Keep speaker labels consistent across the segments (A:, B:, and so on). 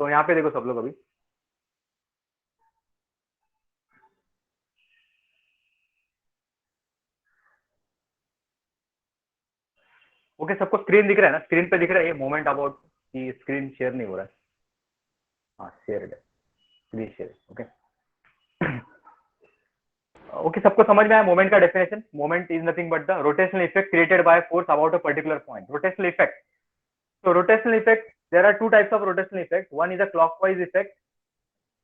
A: तो यहाँ पे देखो सब लोग अभी, ओके सबको स्क्रीन दिख रहा है ना, स्क्रीन पे दिख रहा है ये मोमेंट अबाउट की, स्क्रीन शेयर नहीं हो रहा है, हाँ शेयर है, स्क्रीन शेयर, ओके ओके सबको समझ में आया मोमेंट का definition? Moment is nothing but the rotational effect created by force about a particular point. Rotational effect, so rotational effect, there are two types of rotational effect. One is a clockwise effect,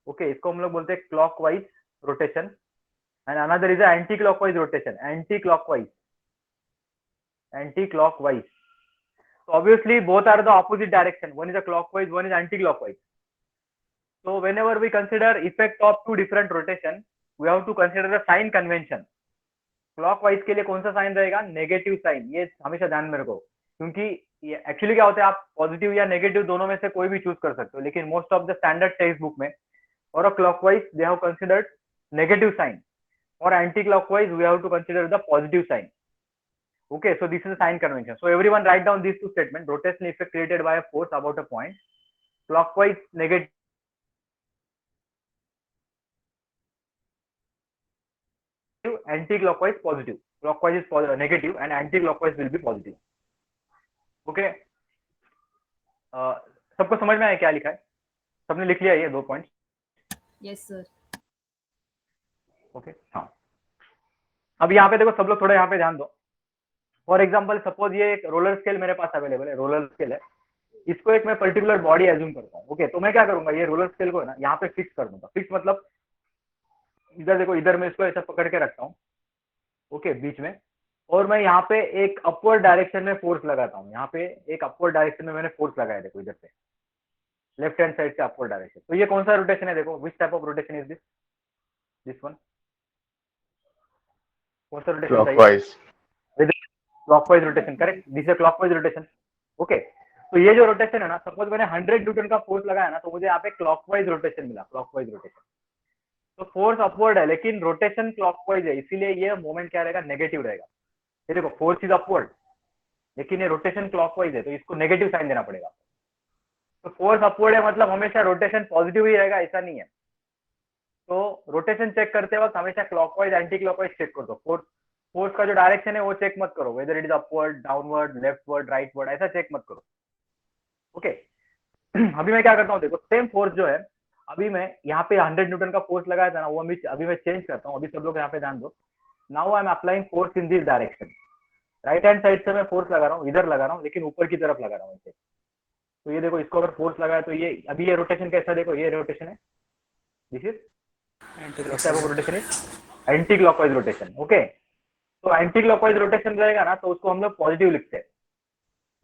A: okay, इसको हम लोग बोलते हैं clockwise rotation, and another is a anti clockwise rotation. Anti clockwise, so obviously both are the opposite direction, one is a clockwise, one is anti clockwise. So whenever we consider effect of two different rotation, we have to consider the sign convention. Clockwise के लिए कौन सा sign रहेगा? Negative sign, ये हमेशा ध्यान में रखो, क्योंकि ये एक्चुअली क्या होता है, आप पॉजिटिव या नेगेटिव दोनों में से कोई भी चूज कर सकते हो, लेकिन most of the standard textbook में और uh clockwise they have considered negative sign, और anti clockwise we have to consider the positive sign. Okay, so this is a sign convention. So everyone write down these two statements. Rotational effect created by a force about a point. Clockwise negative, anti-clockwise positive. Clockwise is negative and anti-clockwise will be positive. Okay. सबको समझ में आया क्या लिखा है? सबने लिख लिया ये 2 पॉइंट?
B: Yes sir.
A: ओके हाँ. अब यहाँ पे देखो सब लोग थोड़ा यहाँ पे ध्यान दो. फॉर एग्जाम्पल सपोज ये एक रोलर स्केल मेरे पास अवेलेबल है, रोलर स्केल है, इसको एक मैं पर्टिकुलर बॉडी एज्यूम करता हूँ. ओके, तो मैं क्या करूंगा, ये रोलर स्केल को है ना यहाँ पे फिक्स कर दूंगा. फिक्स मतलब इधर देखो, इधर मैं इसको ऐसा पकड़ के रखता हूँ, ओके बीच में, और मैं यहाँ पे एक अपवर्ड डायरेक्शन में फोर्स लगाता हूँ. यहाँ पे एक अपवर्ड डायरेक्शन में मैंने फोर्स लगाया, देखो इधर से लेफ्ट हैंड साइड से अपवर्ड डायरेक्शन. तो ये कौन सा रोटेशन है? देखो which type of rotation is this? This one कौन सा rotation?
C: Clockwise.
A: Clockwise rotation, correct. This is clockwise rotation. Okay, तो ये जो रोटेशन है ना, सपोज मैंने 100 न्यूटन का फोर्स लगाया ना, तो मुझे यहाँ पे क्लॉकवाइज रोटेशन मिला, क्लॉकवाइज रोटेशन. तो फोर्स अपवर्ड है लेकिन रोटेशन क्लॉकवाइज है, इसीलिए ये मोमेंट क्या रहेगा? नेगेटिव रहेगा. ये देखो फोर्स इज अपवर्ड लेकिन ये रोटेशन क्लॉकवाइज है, तो इसको नेगेटिव साइन देना पड़ेगा. तो फोर्स अपवर्ड है मतलब हमेशा रोटेशन पॉजिटिव ही रहेगा, ऐसा नहीं है. तो रोटेशन चेक करते वक्त हमेशा क्लॉकवाइज एंटी क्लॉकवाइज चेक कर दो. फोर्स का जो डायरेक्शन है वो चेक मत करो, whether it is upward, downward, leftward, rightward, ऐसा चेक मत करो. ओके अभी मैं क्या करता हूँ, देखो सेम फोर्स जो है, अभी मैं यहाँ पे 100 न्यूटन का फोर्स लगाया था ना, वो अभी मैं चेंज करता हूँ. अभी सब लोग यहाँ पे ध्यान दो. Now I am applying force in this direction. Right hand side से मैं फोर्स लगा रहा हूँ, इधर लगा रहा हूँ, लेकिन ऊपर की तरफ लगा रहा हूँ ऐसे. तो ये देखो, इसको अगर फोर्स लगाया तो ये अभी ये रोटेशन कैसा, देखो ये रोटेशन है, this is type of rotation is anti clockwise rotation. Okay, तो एंटी क्लॉकवाइज रोटेशन रहेगा ना, तो उसको हम लोग पॉजिटिव लिखते हैं.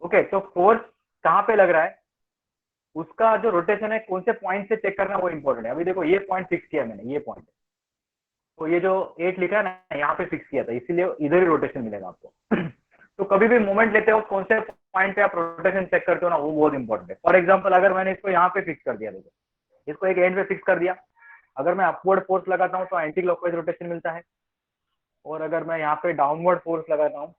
A: ओके, तो फोर्स कहाँ पे लग रहा है, उसका जो रोटेशन है कौन से पॉइंट से चेक करना वो इंपॉर्टेंट है. अभी देखो ये पॉइंट फिक्स किया मैंने, ये पॉइंट, तो ये जो 8 लिखा है ना यहाँ पे फिक्स किया था, इसीलिए इधर ही रोटेशन मिलेगा आपको. तो कभी भी मूवमेंट लेते हो कौन से पॉइंट पे आप रोटेशन चेक करते हो ना, वो बहुत इंपॉर्टेंट है. फॉर एग्जाम्पल अगर मैंने इसको यहाँ पे फिक्स कर दिया, देखो इसको एक एंड पे फिक्स कर दिया, अगर मैं अपवर्ड फोर्स लगाता हूँ तो एंटी क्लॉकवाइज रोटेशन मिलता है, और अगर मैं यहाँ पे डाउनवर्ड फोर्स लगाता हूँ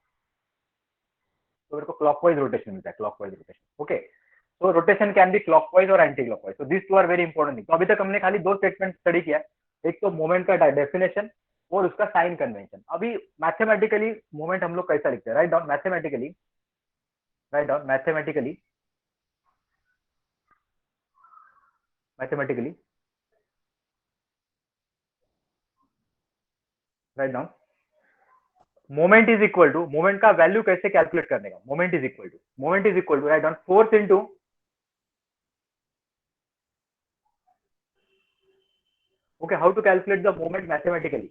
A: तो मेरे को क्लॉकवाइज रोटेशन मिलता है, क्लॉकवाइज रोटेशन. ओके, तो रोटेशन कैन बी क्लॉकवाइज और एंटी क्लॉकवाइज. तो this two are very important. तो अभी तक हमने खाली 2 स्टेटमेंट स्टडी किया, एक तो मोमेंट का डेफिनेशन और उसका साइन कन्वेंशन. अभी मैथमेटिकली मोमेंट हम लोग कैसा लिखते हैं, write down mathematically, write down mathematically, mathematically write down. Moment is equal to, moment का वैल्यू कैसे कैलकुलेट करने का, moment is equal to write down force into, okay how to calculate the moment mathematically.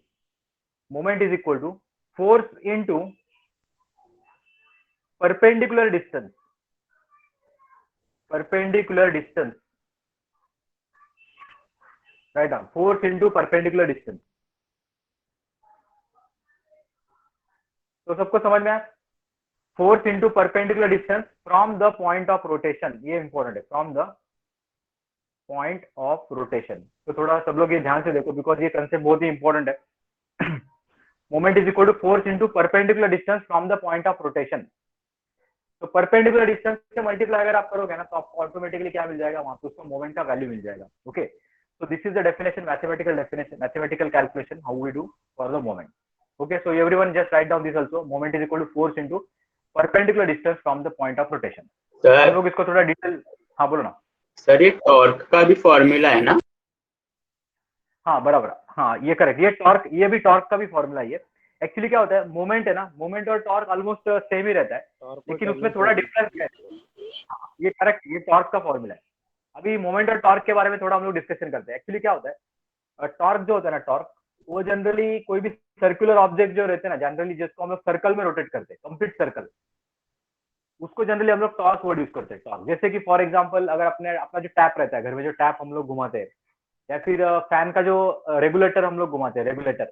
A: Moment is equal to force into perpendicular distance, right down force into perpendicular distance. तो सबको समझ में आया, force into perpendicular distance from the point of rotation, ये important है, from the point of rotation. तो थोड़ा सब लोग ये ध्यान से देखो, बिकॉज ये कंसेप्ट बहुत ही इंपॉर्टेंट है. Moment is equal to force into perpendicular distance from the point of rotation. तो परपेंडिकुलर डिस्टेंस से मल्टीप्लाई अगर आप करोगे ना तो आपको ऑटोमेटिकली क्या मिल जाएगा, वहां पे उसको मोमेंट का वैल्यू मिल जाएगा. Okay, so this is the definition, mathematical calculation how we do for the moment. Okay, so everyone just write down this also. Moment is equal to force into perpendicular distance from the point of rotation. हम
B: sir
A: लोग इसको थोड़ा detail. हाँ बोलो ना.
B: Sir ये torque का भी फॉर्मूला है ना?
A: हाँ बराबर, हाँ ये करेक्ट, ये टॉर्क, ये भी टॉर्क का भी फॉर्मूला है. एक्चुअली क्या होता है, मोमेंट है ना, मोमेंट और टॉर्क ऑलमोस्ट सेम ही रहता है, लेकिन उसमें थोड़ा डिफरेंस है. हाँ, ये करेक्ट, ये टॉर्क का फॉर्मूला है. अभी मोमेंट और टॉर्क के बारे में थोड़ा हम लोग डिस्कशन करते हैं. एक्चुअली क्या होता है, टॉर्क जो होता है ना, टॉर्क वो जनरली कोई भी सर्कुलर ऑब्जेक्ट जो रहते हैं ना, जनरली जिसको हम लोग सर्कल में रोटेट करते हैं, कंप्लीट सर्कल, उसको जनरली हम लोग टॉर्क वर्ड यूज करते हैं. टॉर्क, जैसे कि फॉर एग्जांपल अगर अपने अपना जो टैप रहता है घर में, जो टैप हम लोग घुमाते हैं, या फिर फैन का जो रेगुलेटर हम लोग घुमाते हैं, रेगुलेटर,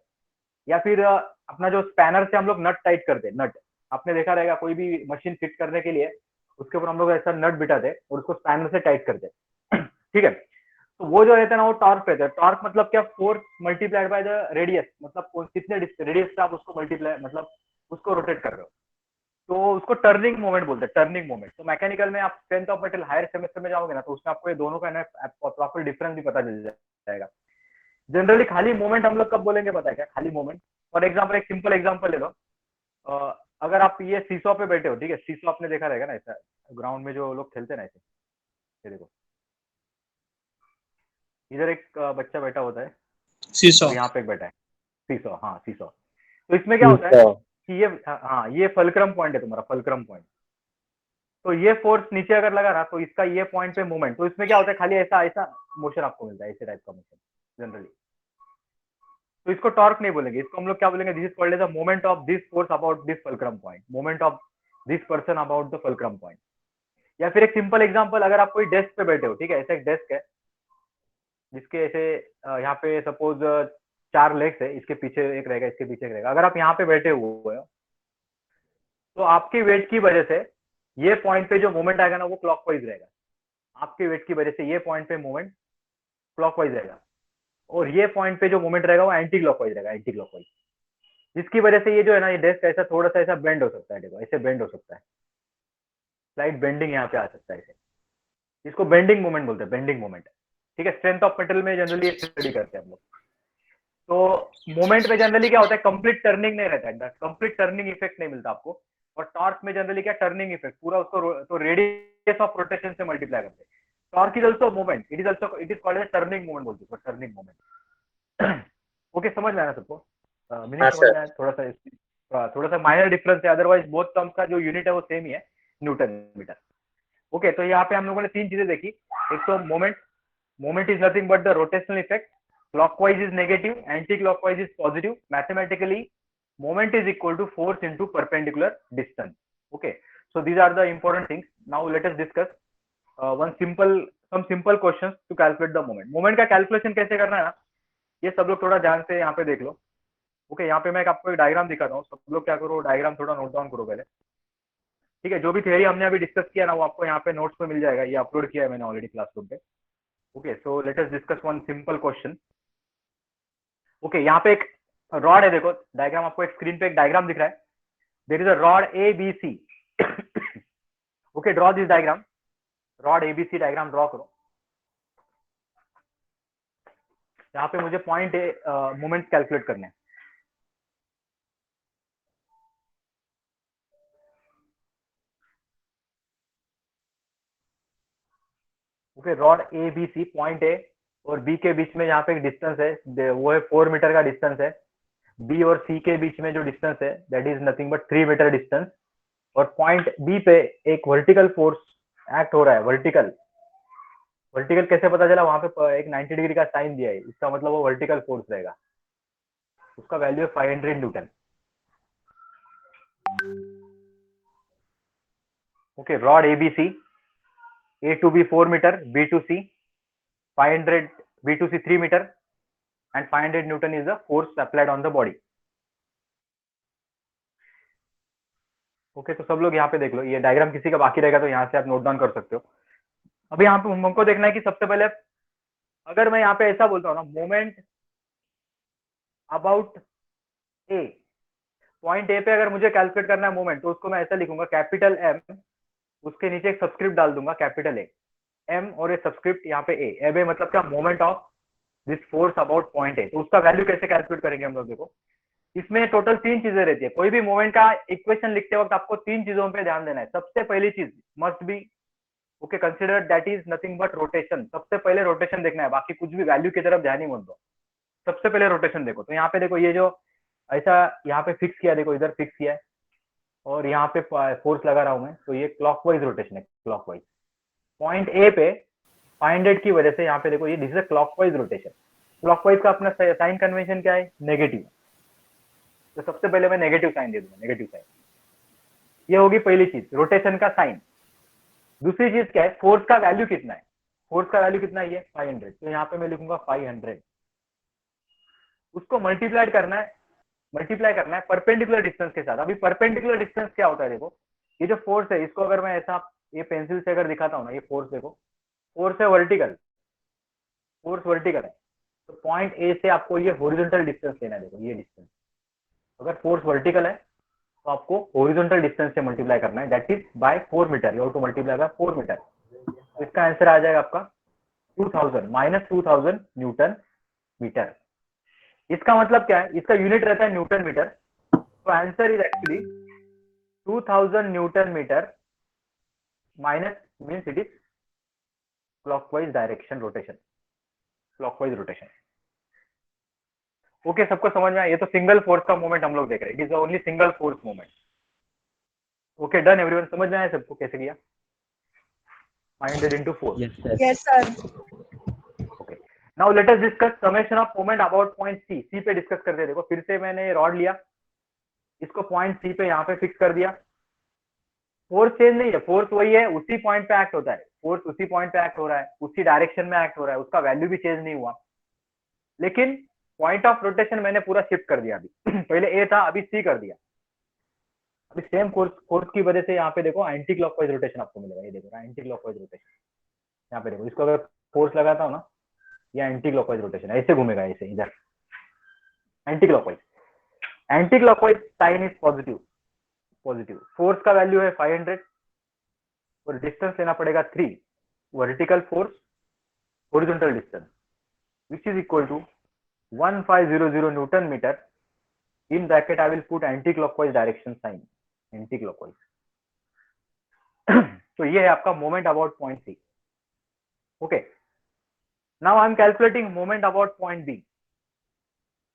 A: या फिर अपना जो स्पैनर से हम लोग नट टाइट करते हैं, नट आपने देखा रहेगा, कोई भी मशीन फिट करने के लिए उसके ऊपर हम लोग ऐसा नट बिठाते हैं और उसको स्पैनर से टाइट करते हैं. ठीक है, तो वो जो रहता है ना, वो टॉर्क रहता है. टॉर्क मतलब क्या, force multiplied by the radius, मतलब कितने रेडियस से आप उसको मल्टीप्लाई, मतलब उसको रोटेट कर रहे हो, तो उसको टर्निंग मोमेंट बोलते हैं, टर्निंग मोमेंट. तो मैकेनिकल में आप 10th of metal higher semester में जाओगे ना, तो उसमें आपको ये दोनों का ना प्रॉपर डिफरेंस भी पता चल जाएगा. जनरली खाली मोमेंट हम लोग कब बोलेंगे पता है क्या, खाली मोमेंट. फॉर एग्जाम्पल एक सिंपल एग्जाम्पल ले लो. अगर आप ये सीसॉ पे बैठे हो, ठीक है, सीसॉ आपने देखा रहेगा ना, ऐसा ग्राउंड में जो लोग खेलते हैं ना, ऐसे, ये देखो, इधर एक बच्चा बैठा होता है
C: सीसॉ.
A: और यहाँ पे एक बैठा है. सीसॉ, हाँ सीसॉ. तो इसमें क्या होता है कि ये, हाँ ये फलक्रम पॉइंट है तुम्हारा, फलक्रम पॉइंट. तो ये फोर्स नीचे अगर लगा ना, तो इसका ये पॉइंट पे मूवमेंट, तो इसमें क्या होता है, खाली ऐसा ऐसा मोशन आपको मिलता है, ऐसे टाइप का मोशन जनरली. तो इसको टॉर्क नहीं बोलेंगे, इसको हम लोग क्या बोलेंगे, this is called as a moment of this force about this fulcrum point, moment of this person about the fulcrum point. या फिर एक सिंपल एग्जांपल, अगर आप कोई डेस्क पे बैठे हो, ठीक है, ऐसा एक डेस्क है जिसके ऐसे यहाँ पे सपोज 4 लेग्स है, इसके पीछे एक रहेगा, इसके पीछे एक रहेगा. अगर आप यहाँ पे बैठे हुए हो, तो आपके वेट की वजह से ये पॉइंट पे जो मोमेंट आएगा ना, वो क्लॉकवाइज रहेगा. आपके वेट की वजह से ये पॉइंट पे मोमेंट क्लॉकवाइज रहेगा, और ये पॉइंट पे जो मोमेंट रहेगा वो एंटी क्लॉकवाइज रहेगा, एंटी क्लॉकवाइज. जिसकी वजह से ये जो है ना, ये डेस्क ऐसा थोड़ा सा ऐसा बेंड हो सकता है, देखो ऐसे बेंड हो सकता है, स्लाइड बेंडिंग यहाँ पे आ सकता है ऐसे. इसको बेंडिंग मोमेंट बोलते हैं, बेंडिंग मोमेंट. ठीक है, स्ट्रेंथ ऑफ मेटल में जनरली स्टडी करते हैं हम लोग. तो मोमेंट में जनरली क्या होता है, कंप्लीट टर्निंग नहीं रहता है, कंप्लीट टर्निंग इफेक्ट नहीं मिलता आपको. और टॉर्क में जनरली क्या, टर्निंग इफेक्ट पूरा उसको, तो रेडियस ऑफ रोटेशन से मल्टीप्लाई करते हैं. Torque is also movement, it is called as turning movement बोलते हैं, टर्निंग मूवमेंट. ओके, समझ में आया सबको, मीनिंग
B: हाँ
A: समझ में
B: सर.
A: आया. थोड़ा सा माइनर डिफरेंस है, अदरवाइज बोथ टर्म्स का जो यूनिट है वो सेम ही है, न्यूटन मीटर. ओके, तो यहाँ पे हम लोगों ने 3 चीजें देखी. एक तो moment, moment is nothing but the rotational effect. Clockwise is negative, anti clockwise is positive. Mathematically moment is equal to force into perpendicular distance. Okay, so these are the important things. Now let us discuss some simple questions to calculate the moment. Moment का calculation कैसे करना है ना, ये सब लोग थोड़ा ध्यान से यहाँ पे देख लो. ओके, यहाँ पे मैं आपको एक डायग्राम दिखाता हूँ, सब लोग क्या करो, डायग्राम थोड़ा नोट डाउन करो पहले. ठीक है, जो भी थियरी हमने अभी डिस्कस किया ना, वो आपको यहाँ पे नोट्स पे मिल जाएगा, ये अपलोड किया है मैंने ऑलरेडी क्लासरूम पे. Okay, so let us discuss one simple question. Okay, यहाँ पे एक रॉड है, देखो डायग्राम, आपको एक स्क्रीन पे एक डायग्राम दिख रहा है. There is a rod A B C. Okay, draw this diagram, rod ABC diagram draw करो. यहाँ पे मुझे पॉइंट ए मोमेंट कैलकुलेट करने हैं. Okay, rod A B C, point A और बी के बीच में यहाँ पे एक डिस्टेंस है, वो है 4 मीटर का डिस्टेंस है. बी और सी के बीच में जो डिस्टेंस है that is nothing but 3 metre distance. और पॉइंट बी पे एक वर्टिकल फोर्स एक्ट हो रहा है, वर्टिकल. वर्टिकल कैसे पता चला, वहां पे एक 90 डिग्री का साइन दिया है, इसका मतलब वो वर्टिकल फोर्स रहेगा. उसका वैल्यू है 500 Newton. Okay, rod ABC, A to B 4 meter, B to C 500, B to C 3 meter, and 500 Newton is the force applied on the body. Okay, तो सब लोग यहाँ पे देख लो, ये डायग्राम किसी का बाकी रहेगा तो यहाँ से आप नोट डाउन कर सकते हो. अभी यहाँ पे हमको देखना है कि सबसे पहले, अगर मैं यहाँ पे ऐसा बोलता हूँ ना, moment about A, point A पे अगर मुझे कैलकुलेट करना है मोमेंट, तो उसको मैं ऐसा लिखूंगा, कैपिटल एम उसके नीचे एक सब्सक्रिप्ट डाल दूंगा कैपिटल ए एम, और ये सब्सक्रिप्ट यहाँ पे ए, एब ए मतलब क्या, moment of this force about point A. तो उसका वैल्यू कैसे कैलकुलेट करेंगे हम लोग, देखो इसमें टोटल 3 चीजें रहती है। कोई भी मोमेंट का इक्वेशन लिखते वक्त आपको 3 चीजों पे ध्यान देना है। सबसे पहली चीज must be okay consider that is nothing but rotation. सबसे पहले रोटेशन देखना है, बाकी कुछ भी वैल्यू की तरफ ध्यान ही मत दो, सबसे पहले रोटेशन देखो। तो यहाँ पे देखो, ये जो ऐसा यहाँ पे फिक्स किया, देखो इधर फिक्स किया है और यहाँ पे फोर्स लगा रहा हूं मैं, तो ये क्लॉकवाइज रोटेशन है, क्लॉकवाइज। पॉइंट ए पे 500 की वजह से यहाँ पे देखो, ये this is clockwise rotation. Clockwise का अपना साइन कन्वेंशन क्या है, नेगेटिव। तो सबसे पहले मैं नेगेटिव साइन दे दूंगा, नेगेटिव साइन। ये होगी पहली चीज, रोटेशन का साइन। दूसरी चीज क्या है, फोर्स का वैल्यू कितना है। फोर्स का वैल्यू कितना है, ये 500। तो यहाँ पे मैं लिखूंगा 500। उसको मल्टीप्लाई करना है परपेंडिकुलर डिस्टेंस के साथ। अभी परपेंडिकुलर डिस्टेंस क्या होता है, देखो ये जो फोर्स है, इसको अगर मैं ऐसा ये पेंसिल से अगर दिखाता हूँ ना, ये फोर्स देखो, फोर्स है वर्टिकल, फोर्स वर्टिकल है। तो पॉइंट ए से आपको ये हॉरिजॉन्टल डिस्टेंस लेना है, देखो ये डिस्टेंस। अगर फोर्स वर्टिकल है तो आपको हॉरिजॉन्टल डिस्टेंस से मल्टीप्लाई करना है, that is by 4 metre. You have to multiply by 4 metre. तो इसका आंसर आ जाएगा आपका 2000 माइनस 2000 न्यूटन मीटर। इसका मतलब क्या है, इसका यूनिट रहता है न्यूटन मीटर। तो answer is actually 2000 newton metre minus means it is clockwise direction rotation, clockwise rotation. Okay, सबको समझ में आया। ये तो सिंगल फोर्स का मोमेंट हम लोग देख रहे हैं, it is only single force moment. Okay done everyone, समझ में आया सबको कैसे किया, 500 into 4।
C: Yes, sir.
D: Yes, sir.
A: Okay, now let us discuss summation of moment about point C. C पे डिस्कस करते हैं। देखो फिर से मैंने रॉड लिया, इसको पॉइंट सी पे यहाँ पे फिक्स कर दिया। फोर्स चेंज नहीं है, फोर्स वही है, उसी पॉइंट पे एक्ट होता है, फोर्स उसी पॉइंट पे एक्ट हो रहा है, उसी डायरेक्शन में एक्ट हो रहा है, उसका वैल्यू भी चेंज नहीं हुआ। लेकिन पॉइंट ऑफ रोटेशन मैंने पूरा शिफ्ट कर दिया। अभी पहले ए था, अभी सी कर दिया। अभी सेम फोर्स की वजह से यहाँ पे देखो एंटी क्लॉकवाइज रोटेशन आपको मिलेगा। ये देखो एंटी क्लॉकवाइज रोटेशन, यहाँ पे देखो, इसको अगर फोर्स लगाता हूँ ना, ये एंटी क्लॉकवाइज रोटेशन ऐसे घूमेगा, ऐसे इधर anti clockwise. Anti clockwise sign is positive, positive. Force का वैल्यू है 500 और डिस्टेंस लेना पड़ेगा 3, vertical force, horizontal distance, which is equal to 1500 newton metre. In bracket I will put anti clockwise direction sign, anti clockwise. तो ये है आपका moment about point C. Okay, now I am calculating moment about point B.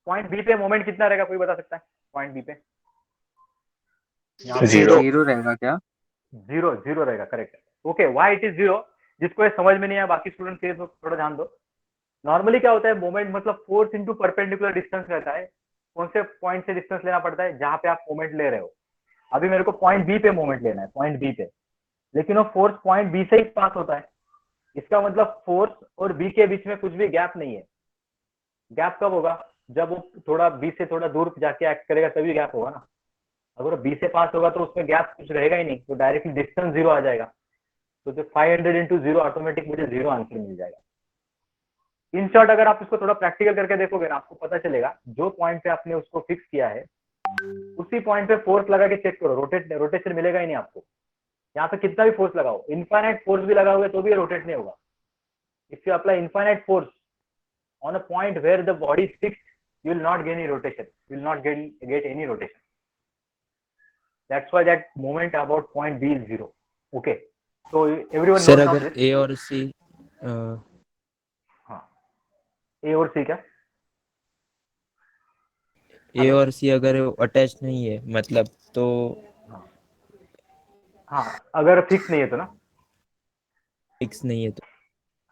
A: Point B पे moment कितना रहेगा, कोई बता सकता है पॉइंट बी पे?
B: Zero.
C: जीरो रहेगा क्या?
A: जीरो, जीरो रहेगा, correct. Okay, why it is zero, जिसको ये समझ में नहीं आया, बाकी स्टूडेंट के थोड़ा ध्यान दो। नॉर्मली क्या होता है, मोमेंट मतलब फोर्स इनटू परपेंडिकुलर डिस्टेंस रहता है। कौन से पॉइंट से डिस्टेंस लेना पड़ता है, जहां पे आप मोमेंट ले रहे हो। अभी मेरे को पॉइंट बी पे मोमेंट लेना है, पॉइंट बी पे, लेकिन वो फोर्स पॉइंट बी से ही पास होता है। इसका मतलब फोर्स और बी के बीच में कुछ भी गैप नहीं है। गैप कब होगा, जब वो थोड़ा बी से थोड़ा दूर जाके एक्ट करेगा, तभी गैप होगा ना। अगर बी से पास होगा तो उसमें गैप कुछ रहेगा ही नहीं, तो डायरेक्टली डिस्टेंस जीरो आ जाएगा। तो जो 500 into 0 ऑटोमेटिक मुझे जीरो आंसर मिल जाएगा। इन शॉर्ट अगर आप इसको थोड़ा प्रैक्टिकल करके देखोगे ना, आपको पता चलेगा जो पॉइंट पे आपने उसको फिक्स किया है, उसी पॉइंट पे फोर्स लगा के चेक करो, रोटेशन मिलेगा ही नहीं आपको। यहाँ पे कितना भी फोर्स लगाओ, इनफाइनाइट फोर्स भी लगा हुआ तो भी रोटेट नहीं होगा। If you apply infinite force on a point where the body is fixed, you will not gain any rotation, you will not get any rotation. That's why that moment about point B is zero. Okay, so everyone
E: sir
A: knows now
E: अगर
A: this.
E: ए और सी
A: हाँ, ए और सी क्या?
E: ए और सी अगर attach नहीं है मतलब, तो
A: हाँ, अगर फिक्स नहीं है तो ना,
E: फिक्स नहीं है तो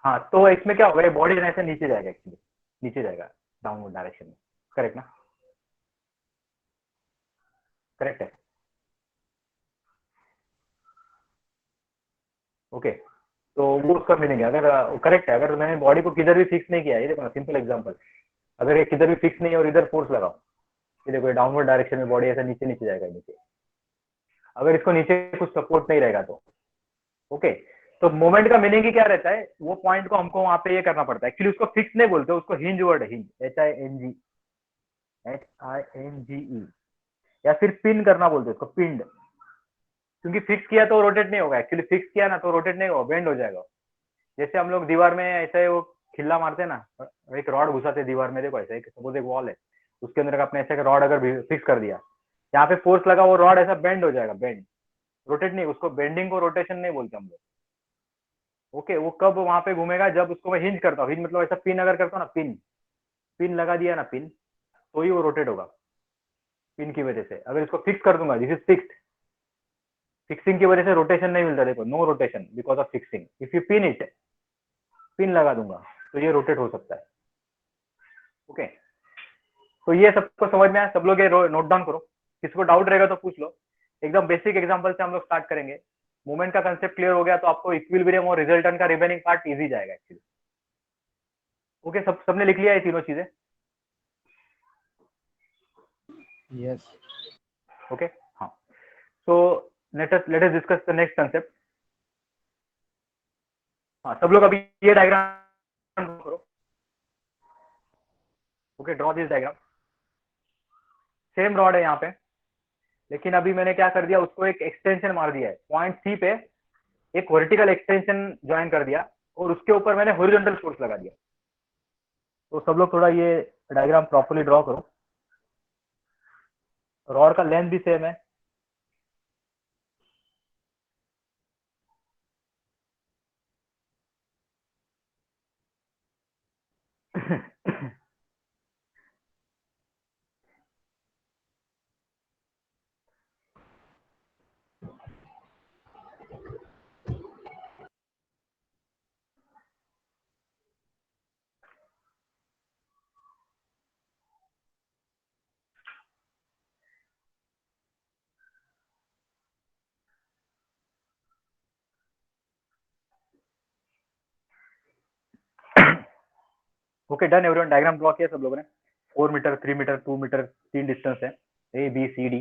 A: हाँ, तो इसमें क्या होगा, ये बॉडी ऐसे नीचे जाएगा, एक्चुअली नीचे जाएगा डाउनवर्ड डायरेक्शन में। करेक्ट ना, करेक्ट है। ओके, तो वो उसका मीनिंग है, अगर करेक्ट है, अगर मैंने बॉडी को किधर भी फिक्स नहीं किया, ये देखो ना सिंपल एग्जांपल, अगर ये किधर भी फिक्स नहीं है और इधर फोर्स लगाओ, ये देखो डाउनवर्ड डायरेक्शन में बॉडी ऐसा नीचे नीचे जाएगा, नीचे। अगर इसको नीचे कुछ सपोर्ट नहीं रहेगा तो ओके। तो मोमेंट का मीनिंग ही क्या रहता है, वो पॉइंट को हमको वहां पे ये करना पड़ता है। एक्चुअली उसको फिक्स नहीं बोलते, उसको हिंज वर्ड है, हिंज, HING, या फिर पिन करना बोलते हैं उसको, पिंड। क्योंकि फिक्स किया तो रोटेट नहीं होगा, एक्चुअली फिक्स किया ना तो रोटेट नहीं होगा, बेंड हो जाएगा। जैसे हम लोग दीवार में ऐसे वो खिल्ला मारते हैं ना, एक रॉड घुसाते हैं दीवार में, देखो ऐसे एक सपोज एक वॉल है, उसके अंदर आपने ऐसे रॉड अगर फिक्स कर दिया, यहाँ पे फोर्स लगा, वो रॉड ऐसा बेंड हो जाएगा, बेंड, रोटेट नहीं, उसको बेंडिंग को रोटेशन नहीं बोलते हम लोग। ओके, वो कब वहां पे घूमेगा, जब उसको मैं हिंज करता हूँ, हिंज मतलब ऐसा पिन अगर करता हूँ ना, पिन पिन लगा दिया ना, पिन, तो ही वो रोटेट होगा, पिन की वजह से। अगर इसको फिक्स कर दूंगा, दिस इज फिक्स्ड, फिक्सिंग की वजह से रोटेशन नहीं मिलता, देखो no rotation because of fixing. If you pin it, pin लगा दूंगा तो ये रोटेट हो सकता है। ओके, तो ये सबको समझ में आया, सब लोग ये नोट डाउन करो, किसको डाउट रहेगा तो पूछ लो। एकदम बेसिक एग्जांपल से हम लोग स्टार्ट करेंगे। मूवमेंट का कंसेप्ट क्लियर हो गया तो आपको इक्विलिब्रियम और रिजल्टेंट का रिमेनिंग पार्ट इजी जाएगा एक्चुअली। ओके, सबने लिख लिया ये तीनों चीजें?
E: यस।
A: ओके, हाँ, so let us discuss the next concept। हाँ, सब लोग अभी ये डायग्राम करो। Okay, draw this diagram. Same rod है यहाँ पे, लेकिन अभी मैंने क्या कर दिया, उसको एक एक्सटेंशन मार दिया है, पॉइंट सी पे एक वर्टिकल एक्सटेंशन ज्वाइन कर दिया, और उसके ऊपर मैंने हॉरिजॉन्टल फोर्स लगा दिया। तो सब लोग थोड़ा ये डायग्राम प्रॉपर्ली ड्रॉ करो। रॉड का लेंथ भी सेम है। Okay, done everyone, diagram draw किया सब लोगों ने। 4 मीटर, 3 मीटर, 2 मीटर, 3 डिस्टेंस है, A B C D.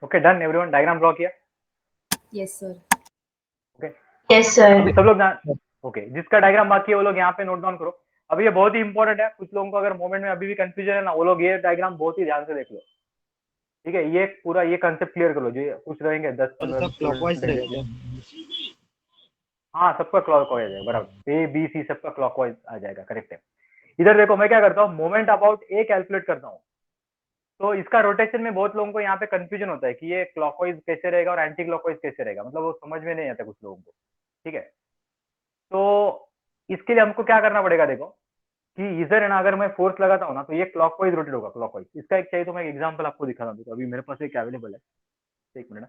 A: Okay, done everyone, diagram draw किया।
C: Yes sir.
A: Okay,
B: Yes, sir.
A: अभी सब लोग ओके, जिसका डायग्राम बाकी है वो लोग यहाँ पे नोट डाउन करो। अभी ये बहुत ही इंपॉर्टेंट है, कुछ लोगों को अगर मोमेंट में अभी भी कंफ्यूजन है ना, वो लोग ये डायग्राम बहुत ही ध्यान से देख लो। ठीक है, ये पूरा ये कंसेप्ट क्लियर कर लो, जो कुछ रहेंगे 10-15
E: क्लॉकवाइज
A: स्टूडेंट
E: रहेगा।
A: हाँ, सबका क्लॉकवाइज है, बराबर, ए बी सी सबका क्लॉकवाइज आ जाएगा, करेक्ट है। इधर देखो, मैं क्या करता हूँ, मोमेंट अबाउट ए कैलकुलेट करता हूँ। तो इसका रोटेशन में बहुत लोगों को यहाँ पे कंफ्यूजन होता है कि ये क्लॉकवाइज कैसे रहेगा और एंटी क्लॉकवाइज कैसे रहेगा, मतलब वो समझ में नहीं आता कुछ लोगों को। ठीक है, तो इसके लिए हमको क्या करना पड़ेगा, देखो कि इधर है ना, अगर मैं फोर्स लगाता हूँ ना तो ये क्लॉकवाइज रोटेट होगा, क्लॉकवाइज। इसका एक चाहिए तो मैं एग्जांपल आपको दिखाता हूँ, अभी मेरे पास एक अवेलेबल है, एक मिनट।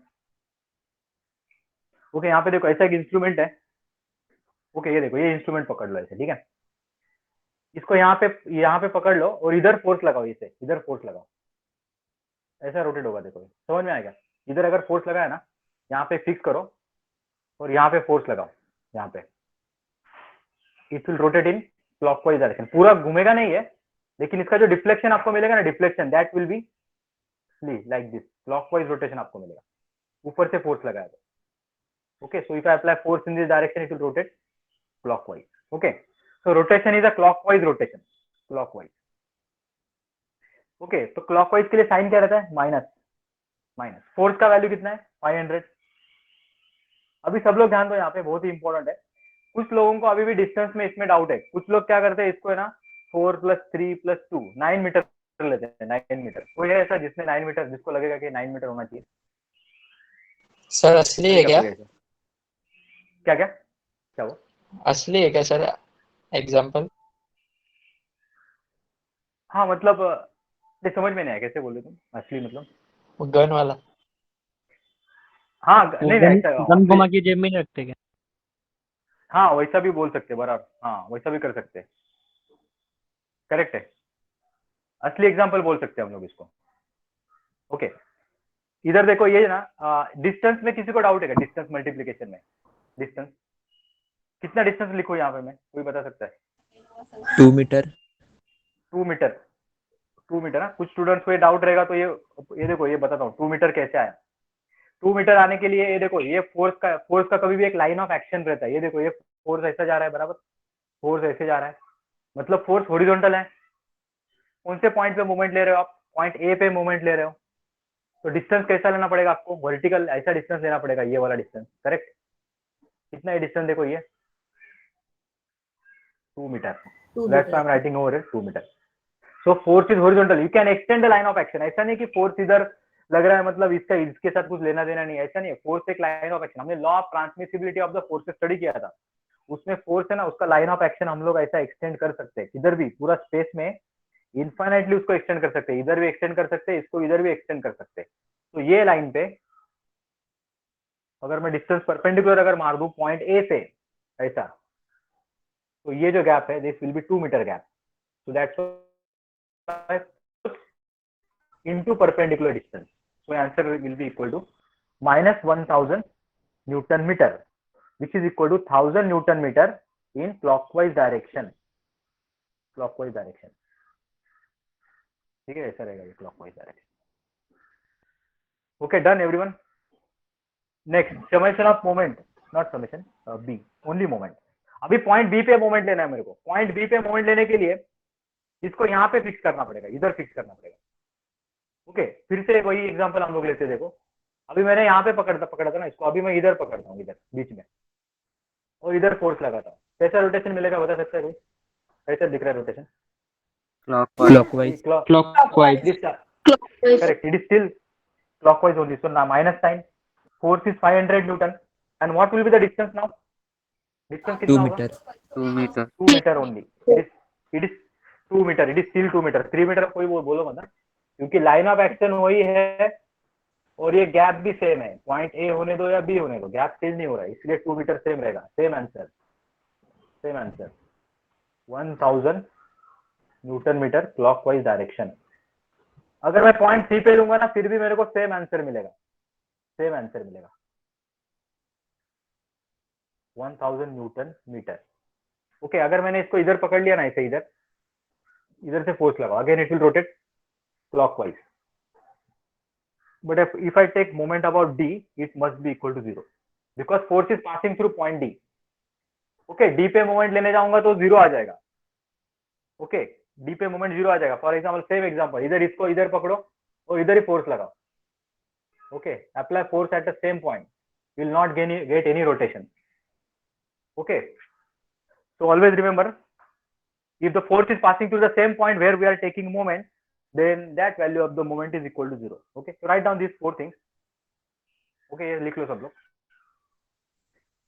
A: ओके, यहाँ पे देखो ऐसा एक इंस्ट्रूमेंट है। ओके, ये देखो, ये इंस्ट्रूमेंट पकड़ लो ऐसे, ठीक है, इसको यहाँ पे पकड़ लो और इधर फोर्स लगाओ, इसे इधर फोर्स लगाओ, ऐसा रोटेट होगा, देखो समझ में आएगा। इधर अगर फोर्स लगाया ना, यहाँ पे फिक्स करो और यहाँ पे फोर्स लगाओ, यहाँ पे it will rotate in clockwise direction, पूरा घूमेगा नहीं है, लेकिन इसका जो डिफ्लेक्शन आपको मिलेगा ना, deflection that will be like this, clockwise rotation आपको मिलेगा, ऊपर से फोर्स लगाया तो। Okay, so if I apply force in this direction it will rotate clockwise. Okay, so rotation is a clockwise rotation, clockwise. Okay, तो clockwise के लिए sign क्या रहता है, माइनस, माइनस। फोर्स का वैल्यू कितना है, 500। अभी सब लोग ध्यान दो, यहाँ पे बहुत ही इंपॉर्टेंट है। कुछ लोगों को अभी भी डिस्टेंस में इसमें डाउट है, कुछ लोग क्या करते हैं, इसको है ना 4+3+2 9 मीटर लेते हैं, 9 मीटर। कोई है ऐसा जिसने 9 मीटर, जिसको लगेगा कि 9 मीटर होना चाहिए?
D: सर असली है क्या?
A: क्या क्या क्या वो
D: असली है क्या सर एग्जाम्पल?
A: हाँ, मतलब ये समझ में नहीं आया, कैसे बोले तुम, असली मतलब?
D: वो गन वाला।
A: हाँ,
F: वो
A: नहीं
F: गन
A: ऐसा
F: गन घुमा के जेब में नहीं रखते क्या?
A: हाँ, वैसा भी बोल सकते, बराबर, हाँ वैसा भी कर सकते, करेक्ट है, असली एग्जाम्पल बोल सकते हैं हम लोग इसको। ओके, इधर देखो, ये ना डिस्टेंस में किसी को डाउट है क्या, डिस्टेंस मल्टीप्लीकेशन में, डिस्टेंस कितना डिस्टेंस लिखो यहाँ पे, मैं कोई बता सकता है?
E: 2 मीटर।
A: 2 मीटर, 2 मीटर ना, कुछ स्टूडेंट्स को ये डाउट रहेगा तो ये देखो, ये बताता हूँ 2 मीटर कैसे आया। 2 मीटर आने के लिए ये देखो, ये फोर्स का कभी भी एक लाइन ऑफ एक्शन रहता है। ये देखो, ये फोर्स ऐसा जा रहा है, बराबर, फोर्स ऐसे जा रहा है, मतलब फोर्स हॉरिजॉन्टल है। कौन से पॉइंट पे मूवमेंट ले रहे हो आप? पॉइंट ए पे मूवमेंट ले रहे हो, तो डिस्टेंस कैसा लेना पड़ेगा आपको? वर्टिकल ऐसा डिस्टेंस लेना पड़ेगा, ये वाला डिस्टेंस, करेक्ट। कितना है डिस्टेंस? देखो ये 2 metre, that's why I am writing over it 2 metre. So force is horizontal, you can extend the line of action. ऐसा नहीं कि फोर्स इधर लग रहा है, मतलब इसका इसके साथ कुछ लेना देना नहीं, ऐसा नहीं है। फोर्स एक लाइन ऑफ एक्शन, हमने law of transmissibility of the force study किया था, उसमें फोर्स है ना, उसका लाइन ऑफ एक्शन हम लोग ऐसा एक्सटेंड कर सकते हैं, इधर भी पूरा स्पेस में इनफाइनाइटली उसको एक्सटेंड कर सकते हैं, इधर भी एक्सटेंड कर सकते हैं, इसको इधर भी एक्सटेंड कर सकते हैं। तो ये लाइन पे अगर मैं डिस्टेंस परपेंडिकुलर अगर मार दूं पॉइंट ए से ऐसा, तो ये जो गैप है this will be 2 metre gap. So that's into perpendicular distance, so answer will be equal to minus 1000 Newton meter, which is equal to 1000 Newton meter in clockwise direction, clockwise direction। ठीक है, ऐसा रहेगा ये clockwise direction। okay, done everyone। next, summation of moment, not summation, b, only moment। अभी point B पे moment लेना है मेरे को। पॉइंट बी पे मोमेंट लेने के लिए इसको यहाँ पे फिक्स करना पड़ेगा, इधर फिक्स करना पड़ेगा। ओके, फिर से वही एग्जांपल हम लोग लेते हैं। देखो, अभी मैंने यहाँ पे पकड़ा था ना इसको, अभी मैं इधर पकड़ता हूँ, इधर बीच में, और इधर फोर्स लगाता हूँ। कैसा रोटेशन मिलेगा बता सकते हैं कोई? कैसा दिख रहा है rotation?
E: Clockwise.
F: Clockwise.
A: Correct, it is still clockwise only, so ना minus sign. Force is 500 newton and what will be the distance now? Distance
E: 2
A: कितना होगा?
E: Metre.
A: 2 metre only. It is 2 metre, it is still 2 metre. 3 metre कोई बोलो मत, क्योंकि line of action वही है और ये गैप भी सेम है। पॉइंट ए होने दो या बी होने दो, गैप चेंज नहीं हो रहा है, इसलिए 2 मीटर सेम रहेगा। Same answer, same answer, 1000 newton metre clockwise direction. अगर मैं पॉइंट सी पे लूंगा ना, फिर भी मेरे को सेम आंसर मिलेगा, सेम आंसर मिलेगा, 1000 न्यूटन मीटर। ओके, अगर मैंने इसको इधर पकड़ लिया ना, इसे इधर, इधर से फोर्स लगाओ, again it will rotate clockwise, but if I take moment about d, it must be equal to 0 because force is passing through point d। okay, d पे मोमेंट लेने जाऊंगा तो 0 आ जाएगा। okay, d पे मोमेंट 0 आ जाएगा। For example, same example, इधर इसको इधर पकड़ो और इधर ही फोर्स लगाओ। okay, apply force at the same point, you will not get any rotation। okay, so always remember, if the force is passing through the same point where we are taking moment, then that value of the moment is equal to 0। okay, so write down these 4 things। okay, ये लिख लो सब लोग।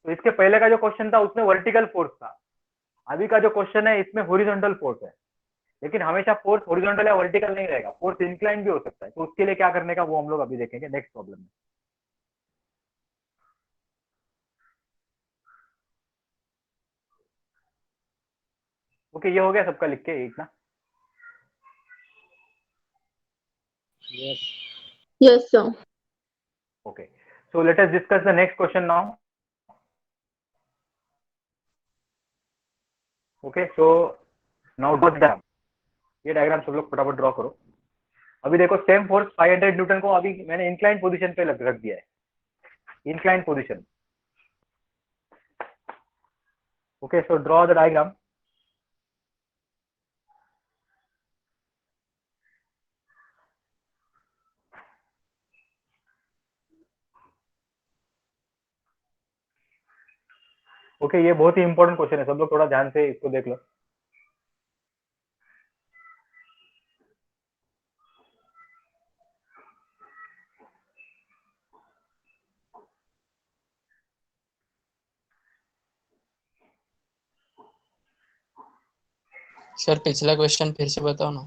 A: तो इसके पहले का जो question था उसमें वर्टिकल फोर्स था, अभी का जो क्वेश्चन है इसमें हॉरिजॉन्टल फोर्स है। लेकिन हमेशा फोर्स हॉरिजॉन्टल या वर्टिकल नहीं रहेगा, फोर्स इंक्लाइन भी हो सकता है। तो उसके लिए क्या करने का वो हम लोग अभी देखेंगे नेक्स्ट प्रॉब्लम में। ओके, ये हो गया सबका लिख के इतना?
C: Yes, sir.
A: okay, so let us discuss the next question now। okay, so now draw the diagram। ये डायग्राम सब लोग फटाफट ड्रॉ करो। अभी देखो, सेम फोर्स 500 न्यूटन को अभी मैंने इंक्लाइन पोजीशन पे रख दिया है, incline position. Okay, so draw the diagram. Okay, ये बहुत ही इंपॉर्टेंट क्वेश्चन है, सब लोग थोड़ा ध्यान से इसको देख लो।
D: सर पिछला क्वेश्चन फिर से बताओ ना।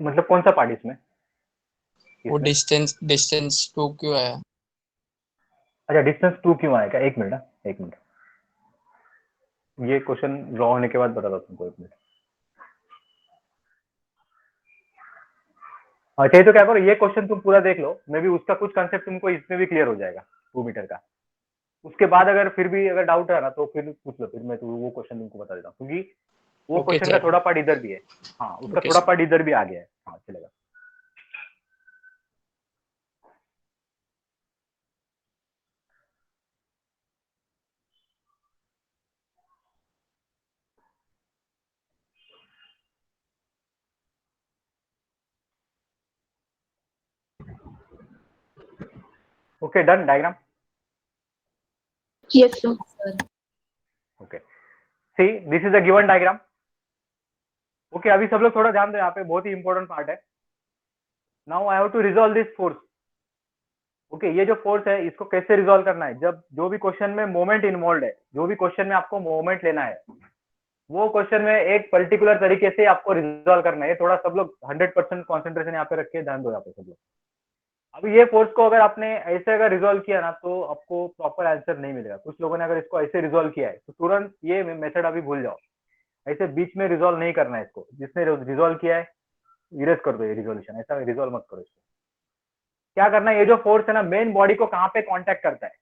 A: मतलब कौन सा पार्ट इसमें?
D: वो डिस्टेंस डिस्टेंस 2 क्यों आया?
A: अच्छा, डिस्टेंस 2 क्यों आएगा? एक मिनट, एक मिनट, ये क्वेश्चन ड्रॉ होने के बाद बताता हूँ तुमको, एक मिनट। अच्छा, ये तो क्या करो, ये क्वेश्चन तुम पूरा देख लो, मे भी उसका कुछ कंसेप्ट तुमको इसमें भी क्लियर हो जाएगा 2 मीटर का। उसके बाद अगर फिर भी अगर डाउट है ना तो फिर पूछ लो, फिर मैं तो वो क्वेश्चन तुमको बता देता हूँ, क्योंकि वो
D: ओके
A: क्वेश्चन का
D: सर।
A: थोड़ा पार्ट इधर भी है। हाँ, उसका
D: ओके
A: थोड़ा
D: सर।
A: पार्ट इधर भी आ गया है। हाँ, चलेगा। Okay done diagram.
C: Yes, sir.
A: Okay see this is a given diagram. Okay अभी सब लोग थोड़ा ध्यान दो, यहाँ पे बहुत ही इंपॉर्टेंट पार्ट है. Now I have to resolve this force. Okay ये जो फोर्स है इसको कैसे रिजॉल्व करना है, जब जो भी क्वेश्चन में मोमेंट इन्वॉल्व है, जो भी क्वेश्चन में आपको मोमेंट लेना है वो क्वेश्चन में एक पर्टिकुलर तरीके से आपको रिजॉल्व करना है. थोड़ा सब लोग 100% कॉन्सेंट्रेशन यहाँ पे रख के ध्यान दो यहाँ पे सब लोग. अभी ये फोर्स को अगर आपने ऐसे अगर रिजॉल्व किया ना तो आपको प्रॉपर आंसर नहीं मिलेगा. कुछ लोगों ने अगर इसको ऐसे रिजॉल्व किया है तो तुरंत ये मेथड अभी भूल जाओ. ऐसे बीच में रिजॉल्व नहीं करना है इसको. जिसने रिजॉल्व किया है इरेज कर दो ये रिजोल्यूशन. ऐसा रिजॉल्व मत करो इसको. क्या करना है, ये जो फोर्स है ना मेन बॉडी को कहाँ पे कांटेक्ट करता है,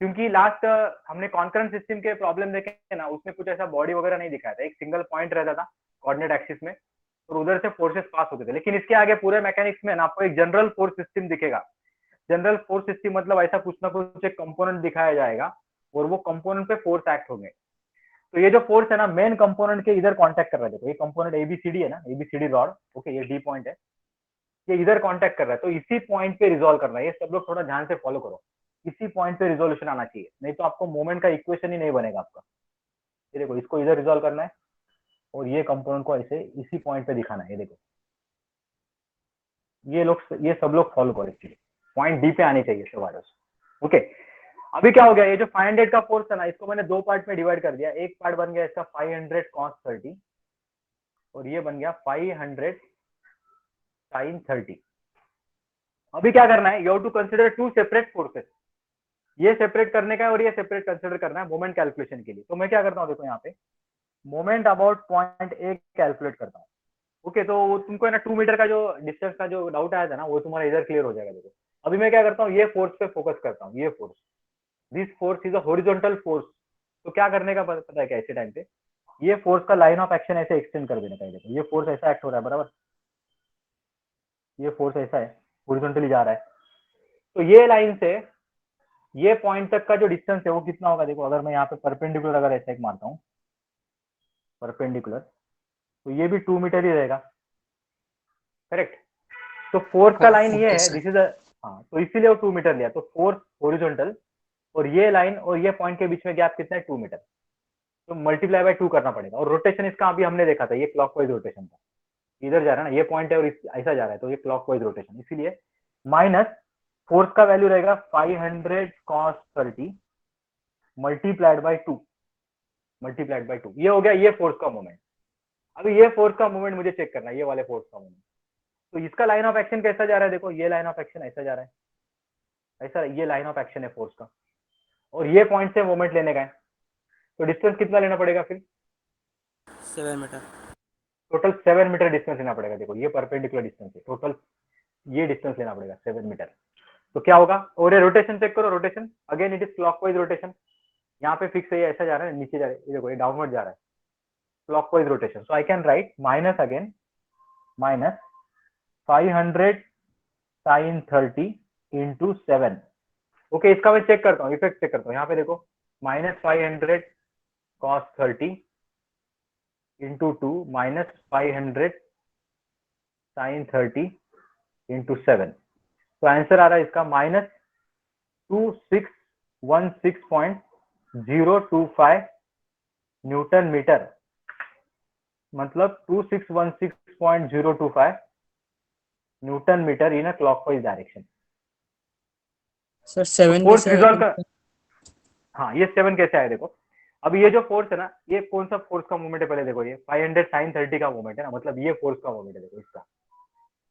A: क्योंकि लास्ट हमने कॉन्करेंट सिस्टम के प्रॉब्लम देखे ना, उसमें कुछ ऐसा बॉडी वगैरह नहीं दिखाया था. एक सिंगल पॉइंट रहता था कोऑर्डिनेट एक्सिस में और उधर से फोर्सेस पास होते थे. लेकिन इसके आगे पूरे मैकेनिक्स में ना आपको एक जनरल फोर्स सिस्टम दिखेगा. जनरल फोर्स सिस्टम मतलब ऐसा कुछ ना कुछ एक कंपोनेंट दिखाया जाएगा और वो कंपोनेंट पे फोर्स एक्ट होंगे. तो ये जो फोर्स है ना मेन कंपोनेंट के इधर कांटेक्ट कर रहा है. देखो ये कंपोनेंट एबीसीडी है ना, एबीसीडी रॉड. ओके ये डी पॉइंट है, ये इधर कांटेक्ट कर रहा है. तो इसी पॉइंट पे रिजॉल्व करना है. ये सब लोग थोड़ा ध्यान से फॉलो करो. इसी पॉइंट पे रिजोल्यूशन आना चाहिए, नहीं तो आपको मोमेंट का इक्वेशन ही नहीं बनेगा आपका. ये देखो इसको इधर रिजॉल्व करना है और ये कंपोनेंट को ऐसे इसी पॉइंट पे दिखाना है. ये देखो ये सब लोग फॉलो करो. एक्चुअली पॉइंट डी पे आनी चाहिए सब आर्डर्स. ओके अभी क्या हो गया, ये जो 500 का फोर्स है ना इसको मैंने दो पार्ट में डिवाइड कर दिया. एक पार्ट बन गया इसका 500 cos 30 और ये बन गया 500 sin 30. अभी क्या करना है, you have to consider two separate forces. ये सेपरेट करने का है और ये सेपरेट कंसीडर करना है मोमेंट कैलकुलेशन के लिए. तो मैं क्या करता हूँ, देखो यहाँ पे moment about point A calculate करता हूँ. ओके तो तुमको है ना 2 मीटर का जो डिस्टेंस का जो डाउट आया था ना वो तुम्हारा इधर क्लियर हो जाएगा. देखो अभी मैं क्या करता हूँ, ये फोर्स पे फोकस करता हूँ. ये force, this force is a horizontal force. तो क्या करने का पता है क्या, ऐसे टाइम पे ये फोर्स का लाइन ऑफ एक्शन ऐसे एक्सटेंड कर देने का. देखो ये फोर्स ऐसा एक्ट हो रहा है बराबर, ये फोर्स ऐसा है हॉरिजॉन्टली जा रहा है. तो ये लाइन से ये पॉइंट तक का जो डिस्टेंस है वो कितना होगा. देखो अगर मैं यहाँ पे परपेंडिकुलर अगर ऐसा एक मारता हूँ परपेंडिकुलर तो ये भी 2 मीटर ही रहेगा. करेक्ट. तो फोर्स का लाइन ये
D: Okay,
A: है,
D: sir.
A: दिस इज हाँ तो इसीलिए वो 2 मीटर लिया. तो फोर्स हॉरिजॉन्टल और ये लाइन और ये पॉइंट के बीच में गैप कितना है 2 मीटर. तो मल्टीप्लाई बाय 2 करना पड़ेगा. और रोटेशन इसका अभी हमने देखा था, ये क्लॉकवाइज रोटेशन था. इधर जा रहा है ना, ये पॉइंट है और ऐसा जा रहा है तो ये क्लॉकवाइज रोटेशन. इसीलिए माइनस फोर्स का वैल्यू रहेगा 500 cos 30 मल्टीप्लाइड बाय 2. ये हो गया ये फोर्स का मोमेंट. अभी ये फोर्स का मोमेंट मुझे चेक करना है, ये वाले फोर्स का मोमेंट. तो इसका लाइन ऑफ एक्शन कैसा जा रहा है, देखो ये लाइन ऑफ एक्शन ऐसा जा रहा है, ऐसा ये लाइन ऑफ एक्शन है फोर्स का. और ये पॉइंट से मोमेंट लेने का है तो डिस्टेंस कितना लेना पड़ेगा फिर
G: 7 मीटर.
A: टोटल 7 मीटर डिस्टेंस लेना पड़ेगा. देखो ये परपेंडिकुलर डिस्टेंस है, टोटल ये डिस्टेंस लेना पड़ेगा 7 मीटर. तो क्या होगा, और ये रोटेशन चेक करो. Rotation again it is clockwise rotation. यहाँ पे फिक्स है, ये ऐसा जा रहा है नीचे जा रहा है. ये देखो ये डाउनवर्ड जा रहा है clockwise rotation. So I can write minus again minus 500 sin 30 into 7. Okay इसका मैं चेक करता हूँ, इफेक्ट चेक करता हूँ. यहाँ पे देखो minus 500 cos 30 into 2 minus 500 sin 30 into 7. तो आंसर आ रहा है इसका माइनस 2616.025 न्यूटन मीटर. मतलब 2616.025 newton metre in a clockwise direction.
D: Sir 7
A: force
D: कैसे
A: रिजॉल्व
D: आया?
A: कर. हाँ ये 7 कैसे आया देखो. अभी ये जो फोर्स है ना ये कौन सा फोर्स का मूवमेंट है, पहले देखो ये 500 sin 30 का मूवमेंट है ना, मतलब ये फोर्स का मूवमेंट है. देखो इसका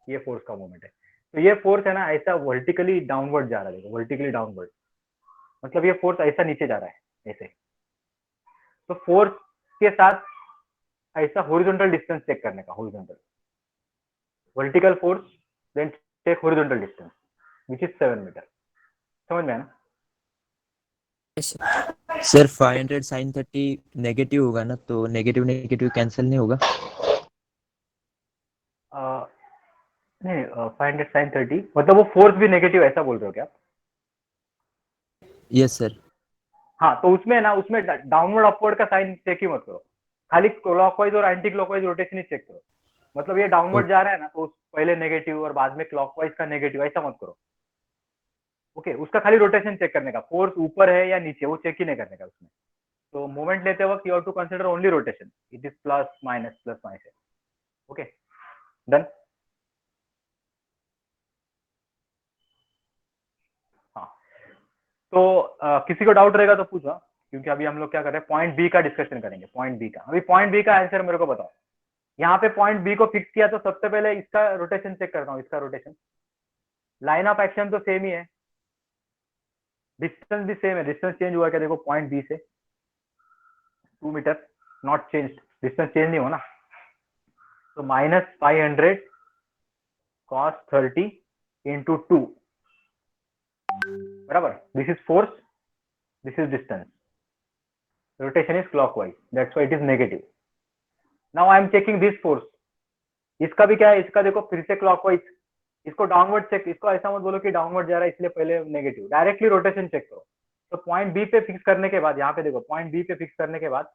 A: ये फोर्स का मूवमेंट है. तो ये फोर्स है ना ऐसा वर्टिकली डाउनवर्ड जा रहा है. देखो वर्टिकली डाउनवर्ड मतलब ये फोर्स ऐसा नीचे जा रहा है ऐसे. तो फोर्स के साथ ऐसा हॉरिजॉन्टल डिस्टेंस चेक करने का, horizontal vertical force then take horizontal distance which is 7 metre. समझ में आया ना.
E: सर 500 sin 30 नेगेटिव होगा ना, तो नेगेटिव नेगेटिव कैंसिल नहीं होगा.
A: नहीं 500 sin 30 मतलब वो फोर्स भी नेगेटिव ऐसा बोल रहे हो क्या.
E: Yes sir.
A: हाँ तो उसमें ना उसमें डाउनवर्ड अपवर्ड का साइन चेक ही मत करो, खाली क्लॉकवाइज और एंटी क्लॉकवाइज रोटेशन ही चेक करो. मतलब ये डाउनवर्ड जा रहा है ना तो पहले नेगेटिव और बाद में क्लॉकवाइज का नेगेटिव, ऐसा मत करो. ओके उसका खाली रोटेशन चेक करने का, फोर्स ऊपर है या नीचे वो चेक ही नहीं करने का उसमें। तो मोमेंट लेते वक्त you have to consider only rotation, it is plus minus. Okay done. हाँ तो किसी को डाउट रहेगा तो पूछो, क्योंकि अभी हम लोग क्या कर रहे हैं, पॉइंट बी का डिस्कशन करेंगे। पॉइंट बी का, अभी पॉइंट बी का आंसर मेरे को बताओ। यहाँ पे पॉइंट बी को फिक्स किया तो सबसे पहले इसका रोटेशन चेक करता हूँ, इसका रोटेशन। लाइन ऑफ एक्शन तो सेम ही है, डिस्टेंस भी सेम है, डिस्टेंस चेंज हुआ क्या देखो, पॉइंट बी से 2 metre, not change, distance change नहीं हो ना। तो -500 cos 30 into 2 बराबर, this is force, this is distance, rotation is clockwise, that's why it is negative. Now I am checking this force, इसका भी क्या है, इसका देखो फिर से क्लॉकवाइज, इसको डाउनवर्ड चेक, इसको ऐसा मत बोलो कि डाउनवर्ड जा रहा है इसलिए पहले नेगेटिव, डायरेक्टली रोटेशन चेक करो। तो पॉइंट बी पे फिक्स करने के बाद, यहाँ पे देखो पॉइंट बी पे फिक्स करने के बाद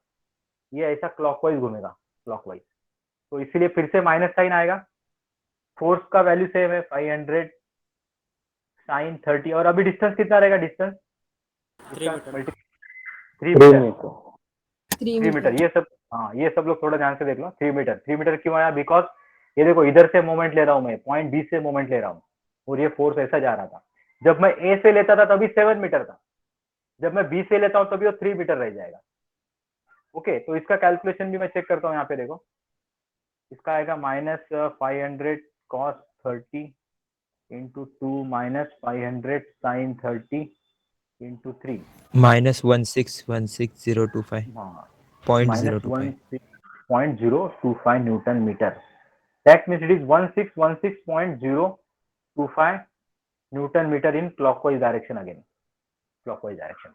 A: ये ऐसा क्लॉकवाइज घूमेगा, क्लॉकवाइज, तो इसीलिए फिर से माइनस साइन आएगा। फोर्स का वैल्यू सेम है 500 साइन 30, और अभी डिस्टेंस कितना रहेगा, डिस्टेंस
G: 3 मीटर।
A: 3 मीटर, ये सब, हाँ ये सब लोग थोड़ा ध्यान से देख लो। 3 मीटर, 3 मीटर क्यों आया, बिकॉज ये देखो इधर से मोमेंट ले रहा हूँ मैं, पॉइंट बी से मोमेंट ले रहा हूँ, और ये फोर्स ऐसा जा रहा था। जब मैं ए से लेता था तभी 7 मीटर था, जब मैं बी से लेता हूँ तभी वो 3 मीटर रह जाएगा। ओके तो इसका कैलकुलेशन भी मैं चेक करता हूँ, यहाँ पे देखो इसका आएगा -500 cos 30 into 2 -500 sin 30 into 3,
E: -1616025
A: हाँ
E: .025
A: -16.025 newton metre, that means it is 1616.025 newton metre in clockwise direction, again clockwise direction.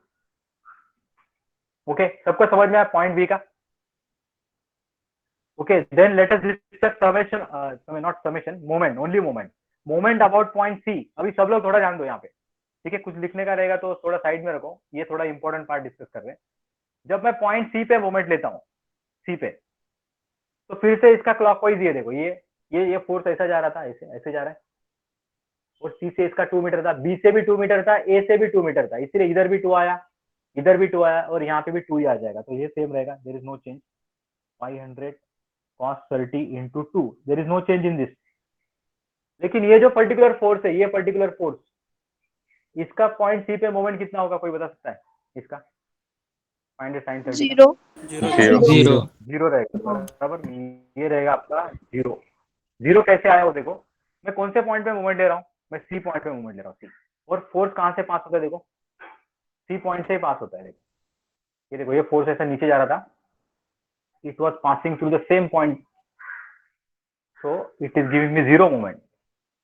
A: Okay सबको समझ में आया पॉइंट बी का। Okay then let us discuss summation, not summation, moment, only moment, moment about point C. अभी सब लोग थोड़ा ध्यान दो यहाँ पे, ठीक है, कुछ लिखने का रहेगा तो थोड़ा साइड में रखो, ये थोड़ा इंपॉर्टेंट पार्ट डिस्कस कर रहे हैं। जब मैं पॉइंट सी पे मोमेंट लेता हूँ, सी पे, तो फिर से इसका क्लॉकवाइज, ये देखो ये फोर्स ऐसा जा रहा था, ऐसे ऐसे जा रहा है, और सी से इसका 2 मीटर था, बी से भी 2 मीटर था, ए से भी 2 मीटर था, इसलिए इधर भी 2 आया, इधर भी 2 आया, और यहाँ पे भी 2 ही आ जाएगा, तो ये सेम रहेगा, there is no change. 500 cos 30 into 2, there is no change in this. लेकिन ये जो पर्टिकुलर फोर्स है, ये पर्टिकुलर फोर्स, इसका पॉइंट सी पे मोमेंट कितना होगा, कोई बता सकता है इसका? फाइंड sin 30 का।
D: 0
A: जीरो रहेगा, बराबर, ये रहेगा आपका जीरो। जीरो कैसे आया वो देखो, मैं कौन से पॉइंट पे मूवमेंट ले रहा हूँ, मैं सी पॉइंट पे मूवमेंट ले रहा हूँ, सी, और फोर्स कहाँ से पास होता है देखो, सी पॉइंट से ही पास होता है। देखो ये देखो, ये फोर्स ऐसा नीचे जा रहा था, it was passing through the same point, so it is giving me zero moment,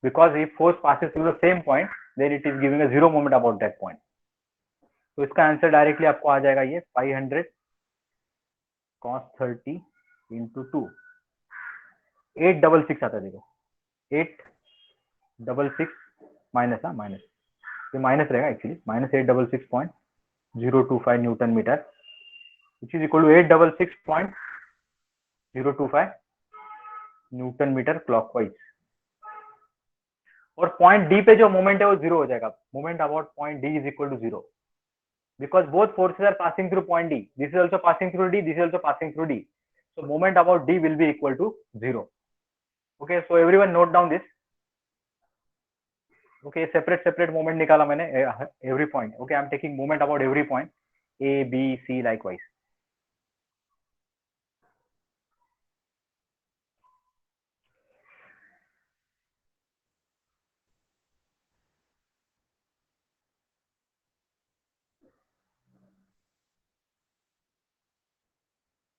A: because if force passes through the same point then it is giving a zero moment about that point। तो इसका answer directly आपको आ जाएगा ये 500 cos 30 into 2, 866 आता है देखो, 866 minus, हाँ minus, ये माइनस रहेगा actually, -866.025 newton metre, which is equal to 866.025 newton metre clockwise. और पॉइंट डी पे जो मोमेंट है वो जीरो हो जाएगा, moment about point D is equal to zero, because both forces are passing through point D. This is also passing through D. This is also passing through D. So moment about D will be equal to 0. Okay, so everyone note down this. Okay, separate moment निकाला मैंने every point. Okay, I'm taking moment about every point A, B, C likewise.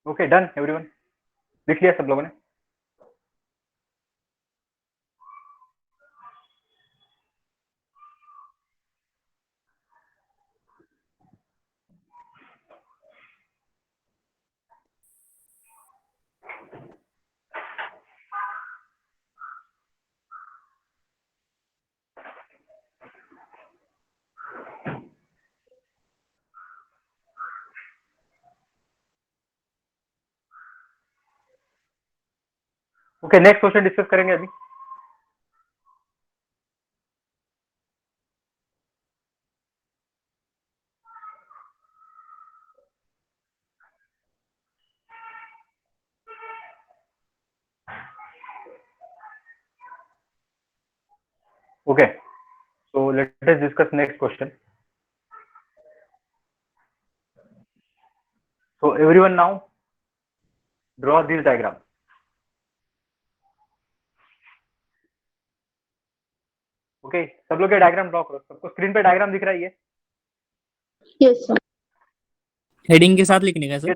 A: Okay, done everyone. लिख लिया सब लोगों ने? Okay, next question discuss करेंगे अभी। Okay, so let us discuss next question. So everyone now draw this diagram. Okay, सब लोग ये डायग्राम ड्रॉ करो. सबको स्क्रीन पे डायग्राम दिख रहा है ये?
C: Yes sir.
G: हेडिंग के साथ लिखने का सर?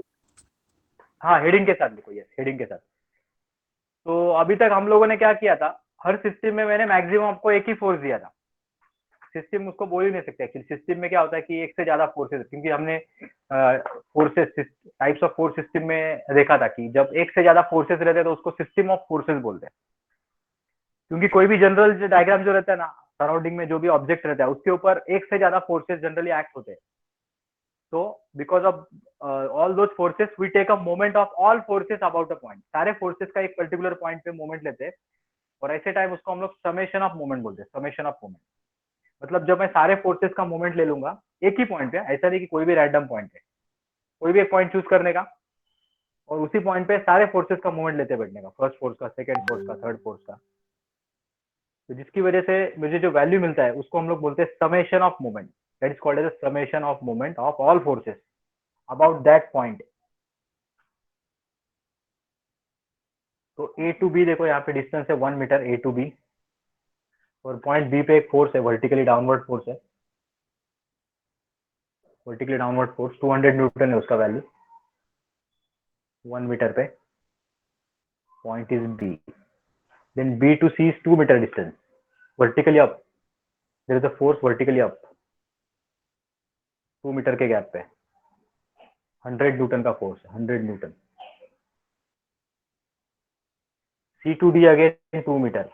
A: हाँ, हेडिंग के साथ लिखो. यस, हेडिंग के साथ. तो अभी तक हम लोगों ने क्या किया था, हर सिस्टम में मैंने मैक्सिमम आपको एक ही फोर्स दिया था. सिस्टम उसको बोल ही नहीं सकते एक्चुअली. सिस्टम में क्या होता है कि एक से ज्यादा फोर्सेस, क्योंकि हमने forces types of force system में देखा था कि जब एक से ज्यादा फोर्सेस रहते हैं तो उसको सिस्टम ऑफ फोर्सेस बोलते हैं. क्योंकि कोई भी जनरल डायग्राम जो रहता है ना, सराउंडिंग में जो भी ऑब्जेक्ट रहता है उसके ऊपर एक से ज्यादा फोर्सेस जनरली एक्ट होते हैं. तो because of all those forces we take a moment of all forces about a point. सारे फोर्सेस का एक पर्टिकुलर पॉइंट पे मोमेंट लेते हैं और ऐसे टाइम उसको हम लोग समेशन ऑफ मोमेंट बोलते हैं. समेशन ऑफ मोमेंट मतलब जब मैं सारे फोर्सेस का मोमेंट ले लूंगा एक ही पॉइंट पे, ऐसा नहीं कि कोई भी रैंडम पॉइंट है, कोई भी एक पॉइंट चूज करने का और उसी पॉइंट पे सारे फोर्सेस का मोमेंट लेते बैठने का, फर्स्ट फोर्स का, सेकंड फोर्स का, थर्ड फोर्स का. तो जिसकी वजह से मुझे जो वैल्यू मिलता है उसको हम लोग बोलते हैं summation of moment. That is called as summation of moment of all forces about that point. तो ए टू बी देखो, यहाँ पे डिस्टेंस है 1 मीटर ए टू बी और पॉइंट बी पे एक फोर्स है, वर्टिकली डाउनवर्ड फोर्स है. वर्टिकली डाउनवर्ड फोर्स 200 न्यूटन है उसका वैल्यू 1 मीटर पे. Point is B. Then B to C is 2 metre distance. Vertically up there is a force vertically up 2 metre के gap पे 100 newton का force है, 100 newton. C to D again 2 metre.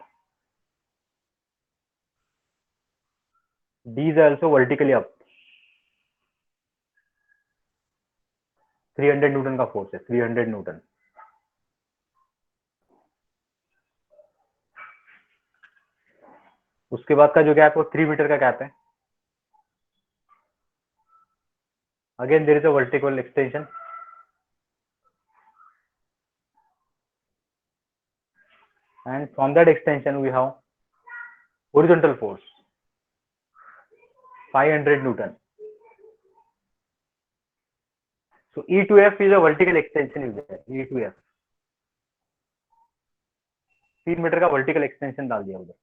A: D is also vertically up 300 Newton का force है, 300 Newton. उसके बाद का जो गैप है वो 3 मीटर का गैप है. Again there is a vertical extension. And from that extension we have horizontal force 500 Newton. So E to F is a vertical extension is there. E to F 3 metre का vertical extension डाल दिया उधर.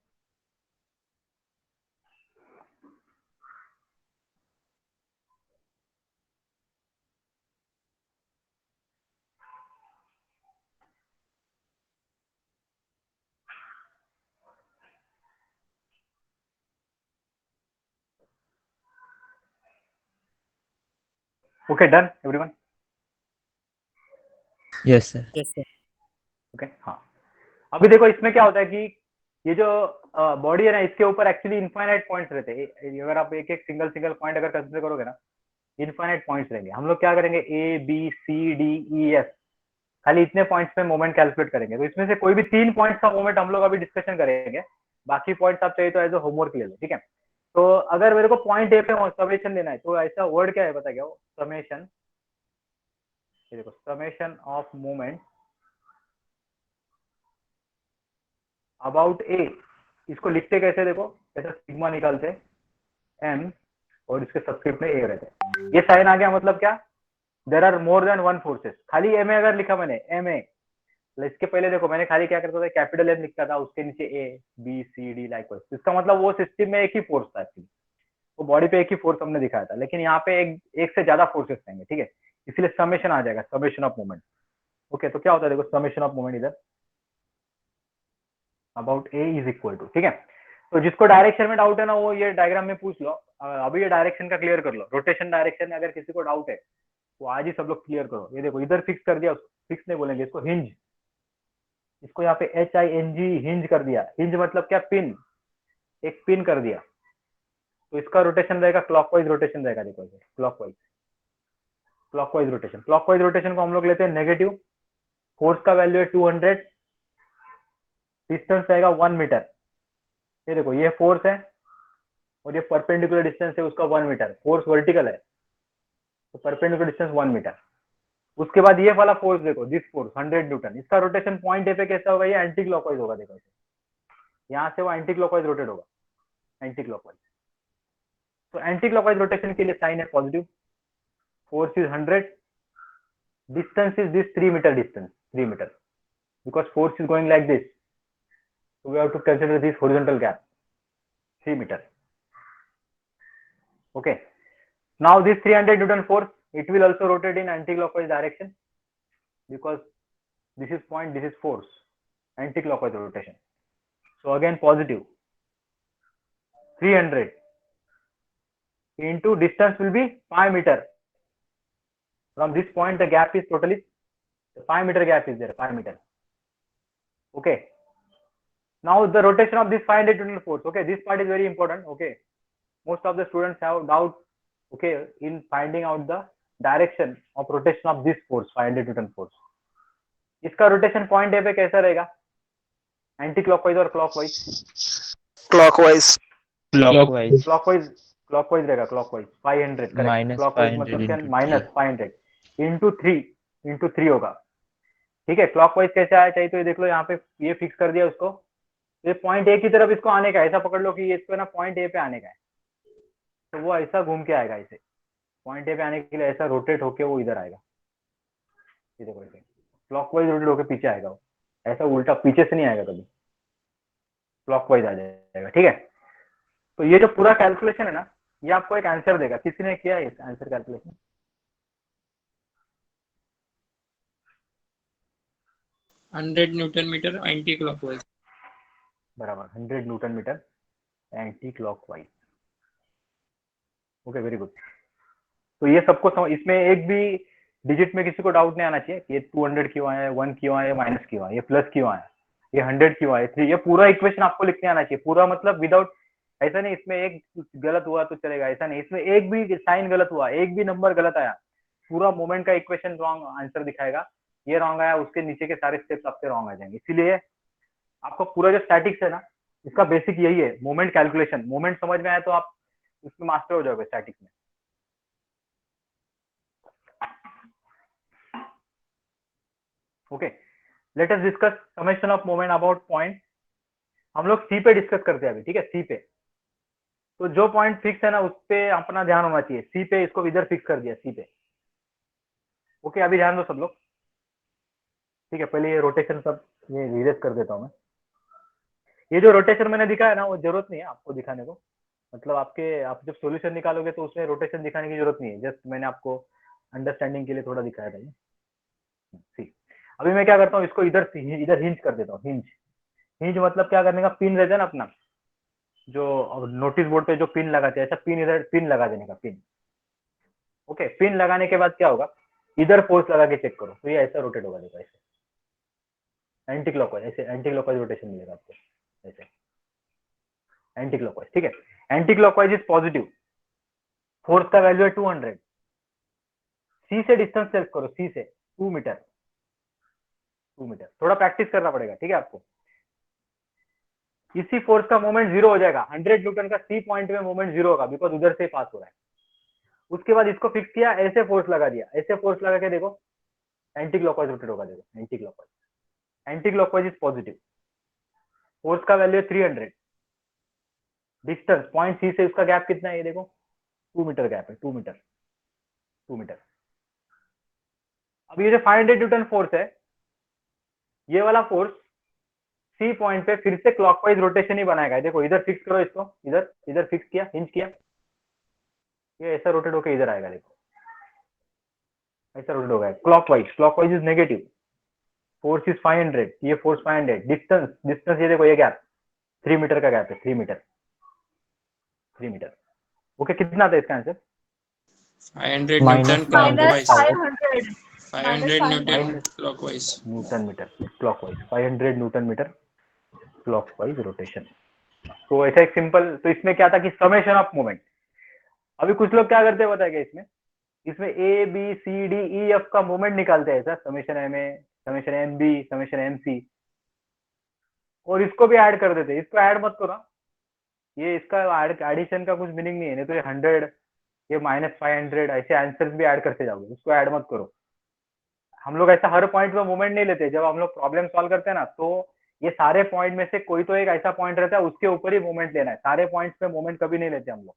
A: Okay, done everyone?
E: Yes sir.
G: Yes sir.
A: Okay, हाँ. अभी देखो इसमें क्या होता है कि ये जो बॉडी है ना, इसके ऊपर एक्चुअली इनफाइनाइट पॉइंट्स रहते हैं. अगर आप एक एक सिंगल सिंगल पॉइंट अगर कंसिडर करोगे ना, इनफाइनाइट पॉइंट्स रहेंगे. हम लोग क्या करेंगे, A B C D E F, खाली इतने पॉइंट्स पे मोमेंट कैलकुलेट करेंगे. तो इसमें से कोई भी 3 पॉइंट्स का मोमेंट हम लोग अभी डिस्कशन करेंगे. बाकी पॉइंट्स आप चाहिए तो एज अ होमवर्क ले लो, ठीक है. तो अगर मेरे को पॉइंट ए पे समेशन लेना है तो ऐसा वर्ड क्या है पता क्या हो, समेशन. ये देखो, समेशन ऑफ मोमेंट अबाउट ए. इसको लिखते कैसे, देखो ऐसा सिग्मा निकालते एम और इसके सब्सक्रिप्ट में ए रहते हैं. ये साइन आ गया, मतलब क्या, there are more than one forces. खाली एम ए अगर लिखा मैंने एम ए, इसके पहले देखो मैंने खाली क्या करता था, कैपिटल एम लिखता था, उसके नीचे A B C D likewise. इसका मतलब वो सिस्टम में एक ही फोर्स था एक्चुअली, वो बॉडी पे एक ही फोर्स हमने दिखाया था. लेकिन यहाँ पे एक से ज्यादा फोर्सेस रहेंगे, ठीक है. इसलिए समेशन आ जाएगा, समेशन ऑफ मोमेंट. ओके, तो क्या होता है देखो, समेशन ऑफ मोमेंट इधर about A is equal to, ठीक है. तो जिसको डायरेक्शन में डाउट है ना, वो ये डायग्राम में पूछ लो. अभी ये डायरेक्शन का क्लियर कर लो. रोटेशन डायरेक्शन में अगर किसी को डाउट है तो आज ही सब लोग क्लियर करो. ये देखो इधर फिक्स कर दिया, फिक्स नहीं बोलेंगे इसको, हिंज. इसको यहाँ पे HING हिंज कर दिया. हिंज मतलब क्या, पिन. एक पिन कर दिया. तो इसका रोटेशन रहेगा क्लॉकवाइज रोटेशन रहेगा. देखो clockwise, clockwise rotation. Clockwise rotation को हम लोग लेते हैं नेगेटिव. फोर्स का वैल्यू है 200, डिस्टेंस रहेगा 1 मीटर. ये देखो ये फोर्स है और ये परपेंडिकुलर डिस्टेंस है उसका 1 मीटर. फोर्स वर्टिकल है तो परपेंडिकुलर डिस्टेंस 1 मीटर. उसके बाद ये वाला फोर्स देखो, दिस फोर्स 100 न्यूटन. इसका रोटेशन पॉइंट ए पे कैसा होगा, ये एंटी क्लॉकवाइज होगा. देखो यहाँ से वो एंटी क्लॉकवाइज रोटेट होगा. Anti clockwise. तो एंटी क्लॉकवाइज रोटेशन के लिए साइन है positive, force is 100, distance is this 3 meter distance, 3 meter, because force is going like this, so we have to consider this horizontal gap, 3 meter. Okay, now this 300 Newton force, it will also rotate in anti-clockwise direction, because this is point, this is force, anti-clockwise rotation. So again positive, 300 into distance will be 5 meter. From this point the gap is totally 5 meter gap is there, 5 meter. Okay, now the rotation of this 500 Newton force. Okay, this part is very important. Okay, most of the students have doubt, okay, in finding out the direction of rotation of this force, 500 Newton force. इसका rotation point A पे कैसा रहेगा, anti clockwise और clockwise?
H: Clockwise
E: clockwise
A: clockwise रहेगा, clockwise 500 correct.
E: Minus
A: clockwise
E: 500
A: मतलब क्या,
E: into
A: minus 500 into 3 होगा। ठीक है, क्लॉकवाइज कैसे आया चाहिए तो ये देख लो, यहाँ पे ये फिक्स कर दिया उसको, ये पॉइंट ए की तरफ इसको आने का है, ऐसा पकड़ लो कि ये इसको ना पॉइंट ए पे आने का है, तो वो ऐसा घूम के आएगा, ऐसे पॉइंट ए पे आने के लिए ऐसा रोटेट होके वो इधर आएगा, ये देखो ऐसे क्लॉकवाइज रोटेट होके पीछे आएगा वो, ऐसा उल्टा पीछे से नहीं आएगा कभी, क्लॉकवाइज आ जाएगा। ठीक है, तो ये जो पूरा कैलकुलेशन है ना, ये आपको एक आंसर देगा। किसी ने किया है इस answer calculation?
D: 100 newton metre anti clockwise.
A: बराबर, 100 newton metre anti clockwise. Okay, very good. तो ये सबको समझ, इसमें एक भी डिजिट में किसी को डाउट नहीं आना चाहिए कि ये 200 क्यों आया, 1 क्यों आया, माइनस क्यों आया, ये प्लस क्यों आया, ये 100 क्यों आया, 3, ये पूरा इक्वेशन आपको लिखने आना चाहिए, पूरा मतलब विदाउट, ऐसा नहीं इसमें एक गलत हुआ तो चलेगा, ऐसा नहीं, इसमें एक भी साइन गलत हुआ, एक भी नंबर गलत आया, पूरा मोमेंट का इक्वेशन रॉन्ग आंसर दिखाएगा, ये रॉन्ग आया उसके नीचे के सारे स्टेप्स आपके रॉन्ग आ जाएंगे। इसीलिए आपको पूरा जो स्टैटिक्स है ना, इसका बेसिक यही है, मोमेंट कैलकुलेशन। मोमेंट समझ में आया तो आप उसमें मास्टर हो जाओगे स्टैटिक्स में। Okay, late us discuss summation of moment about point. हम लोग सी पे डिस्कस करते हैं अभी, ठीक है, सी पे। तो जो पॉइंट फिक्स है ना, उस पे अपना ध्यान होना चाहिए। सी पे इसको इधर फिक्स कर दिया, सी पे। ओके, अभी ध्यान दो सब लोग, ठीक है। पहले ये रोटेशन सब ये रिलेट कर देता हूं मैं। ये जो रोटेशन मैंने दिखाया ना, वो जरूरत नहीं है आपको दिखाने को, मतलब आप जब सॉल्यूशन निकालोगे तो उसमें रोटेशन दिखाने की जरूरत नहीं है, जस्ट मैंने आपको अंडरस्टैंडिंग के लिए थोड़ा दिखाया था ये। सी, अभी मैं क्या करता हूँ, इसको इधर हिंज कर देता हूँ। हिंज मतलब क्या करने का, पिन रहता है ना अपना, जो नोटिस बोर्ड पे जो पिन लगाते हैं, ऐसा पिन इधर पिन लगा देने का, पिन। ओके, पिन लगाने के बाद क्या होगा, इधर फोर्स लगा के चेक करो, तो ये ऐसा रोटेट होगा, देखो ऐसे एंटी क्लॉकवाइज, ऐसे एंटी क्लॉकवाइज रोटेशन मिलेगा आपको, ऐसे एंटी क्लॉकवाइज। ठीक है, anti clockwise is positive, force का वैल्यू है 200, सी से डिस्टेंस सेल्फ करो, सी से 2 मीटर, 2 मीटर। थोड़ा प्रैक्टिस करना पड़ेगा, ठीक है आपको। इसी फोर्स का मोमेंट 0 हो जाएगा, 100 न्यूटन का सी पॉइंट में मोमेंट 0 होगा, बिकॉज उधर से पास हो रहा है। उसके बाद इसको फिक्स किया, ऐसे फोर्स लगा दिया, ऐसे फोर्स लगा के देखो एंटी क्लॉकवाइज रोटेट होगा, देखो anti clockwise. Anti clockwise is positive, force का वैल्यू है 300, डिस्टेंस पॉइंट सी से उसका गैप कितना है, ये देखो 2 मीटर गैप है, 2 मीटर, 2 मीटर। अब ये जो 500 न्यूटन फोर्स है, ये वाला फोर्स सी पॉइंट पे फिर से क्लॉकवाइज रोटेशन ही बनाएगा। देखो इधर फिक्स करो इसको, इधर फिक्स किया, हिंज किया, ये ऐसा रोटेट होकर इधर आएगा, देखो ऐसा रोटेट होगा clockwise. Clockwise is negative, force is 500, ये फोर्स 500, डिस्टेंस ये देखो, ये गैप 3 मीटर का गैप है, 3 मीटर, 3 मीटर। ओके, कितना था इसका answer?
D: 500
E: Minus
D: newton
E: 500.
D: Clockwise,
C: 500.
D: 500 newton
A: Minus-
D: clockwise.
A: Newton metre clockwise, 500 newton metre clockwise rotation. तो ऐसा एक सिंपल, तो इसमें क्या था कि समेशन ऑफ मोमेंट। अभी कुछ लोग क्या करते हैं बताएगा, इसमें A B C D E F का मोमेंट निकालते हैं sir, summation M A, summation M B, summation M C, और इसको भी ऐड कर देते हैं। इसको ऐड मत करो, ये इसका एडिशन का कुछ मीनिंग नहीं है, नहीं तो ये 100, ये -500, ऐसे आंसर्स भी ऐड करते जाओगे, इसको ऐड मत करो। हम लोग ऐसा हर पॉइंट में मोमेंट नहीं लेते, जब हम लोग प्रॉब्लम सॉल्व करते हैं ना, तो ये सारे पॉइंट में से कोई तो एक ऐसा पॉइंट रहता है उसके ऊपर ही मोमेंट लेना है, सारे पॉइंट्स पे मोमेंट कभी नहीं लेते हम लोग।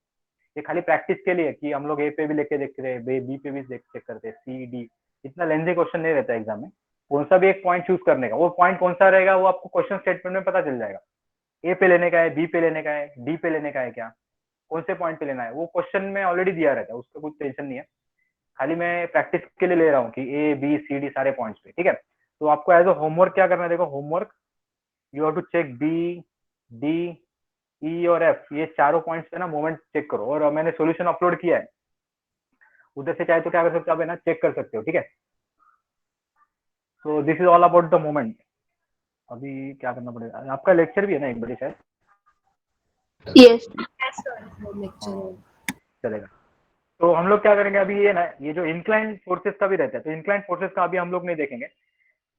A: ये खाली प्रैक्टिस के लिए कि हम लोग ए पे भी लेके देखते हैं, बी पे भी चेक करते हैं, सी डी, इतना लेंथी क्वेश्चन नहीं रहता एग्जाम में। कौन सा भी एक पॉइंट चूज करने का, वो पॉइंट कौन सा रहेगा वो आपको क्वेश्चन स्टेटमेंट में पता चल जाएगा। ए पे लेने का है, बी पे लेने का है, डी पे लेने का है, क्या कौन से पॉइंट पे लेना है वो क्वेश्चन में ऑलरेडी दिया रहता है, उसका कुछ टेंशन नहीं है। खाली मैं प्रैक्टिस के लिए ले रहा हूँ कि ए बी सी डी सारे पॉइंट्स पे, ठीक है। तो आपको एज अ होमवर्क क्या करना है, देखो homework you have to check B D E और एफ, ये चारों पॉइंट्स पे ना मोमेंट चेक करो। और मैंने सॉल्यूशन अपलोड किया है, उधर से चाहे तो क्या कर सकते हो आप, है ना, चेक कर सकते हो, ठीक है। So this is all about the moment. अभी क्या करना पड़ेगा, आपका लेक्चर भी है ना एक बजे शायद,
C: Yes.
A: चलेगा। तो हम लोग क्या करेंगे अभी, ये ना ये जो इंक्लाइन फोर्सेस का भी रहता है, तो इंक्लाइन फोर्सेस का अभी हम लोग नहीं देखेंगे,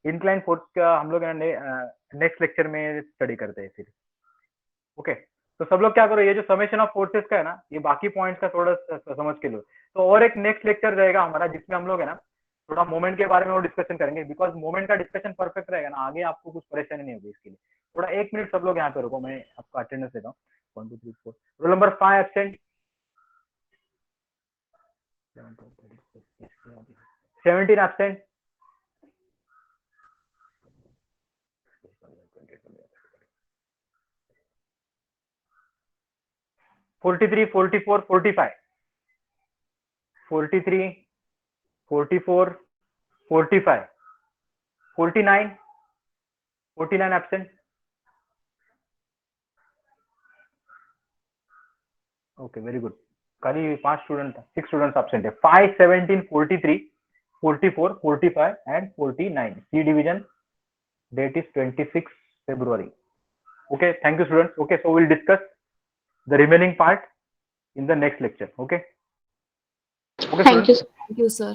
A: इंक्लाइन फोर्स का हम लोग नेक्स्ट लेक्चर में स्टडी करते हैं फिर। ओके, तो सब लोग क्या करो, ये जो समेशन ऑफ फोर्सेस का है ना, ये बाकी पॉइंट्स का थोड़ा समझ के लो। तो और एक नेक्स्ट लेक्चर रहेगा हमारा जिसमें हम लोग है ना थोड़ा मोमेंट के बारे में और डिस्कशन करेंगे, बिकॉज मोमेंट का डिस्कशन परफेक्ट रहेगा ना, आगे आपको कुछ परेशानी नहीं होगी। इसके लिए थोड़ा 1 मिनट सब लोग यहाँ पे रुको, मैं आपका अटेंडेंस देता हूँ। 1 2 3 4, roll number 5 absent, 17 absent, 43 44 45, 43 44 45, 49 49 absent. Okay very good, खाली 5 स्टूडेंट, 6 स्टूडेंट्स एब्सेंट है। 5 17 43 44 45 and 49, C division, date is 26 February. Okay, thank you students. Okay, so we'll discuss the remaining part in the next lecture. Okay. Okay,
C: Thank you.
A: students?
I: Thank you, sir.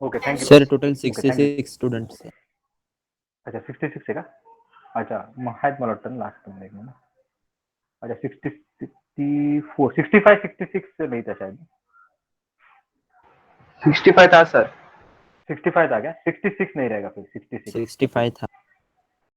A: Okay, thank you.
E: Sir total
A: Okay, thank you.
E: 66 students है।
A: अच्छा 66 आहे का? अच्छा आहेत मला वाटतं last मध्ये एक मिनिट. अच्छा 60 64 65 66 नहीं था शायद.
H: 65 था सर.
A: 65 था क्या? 66 नहीं रहेगा फिर 66.
E: 65 था।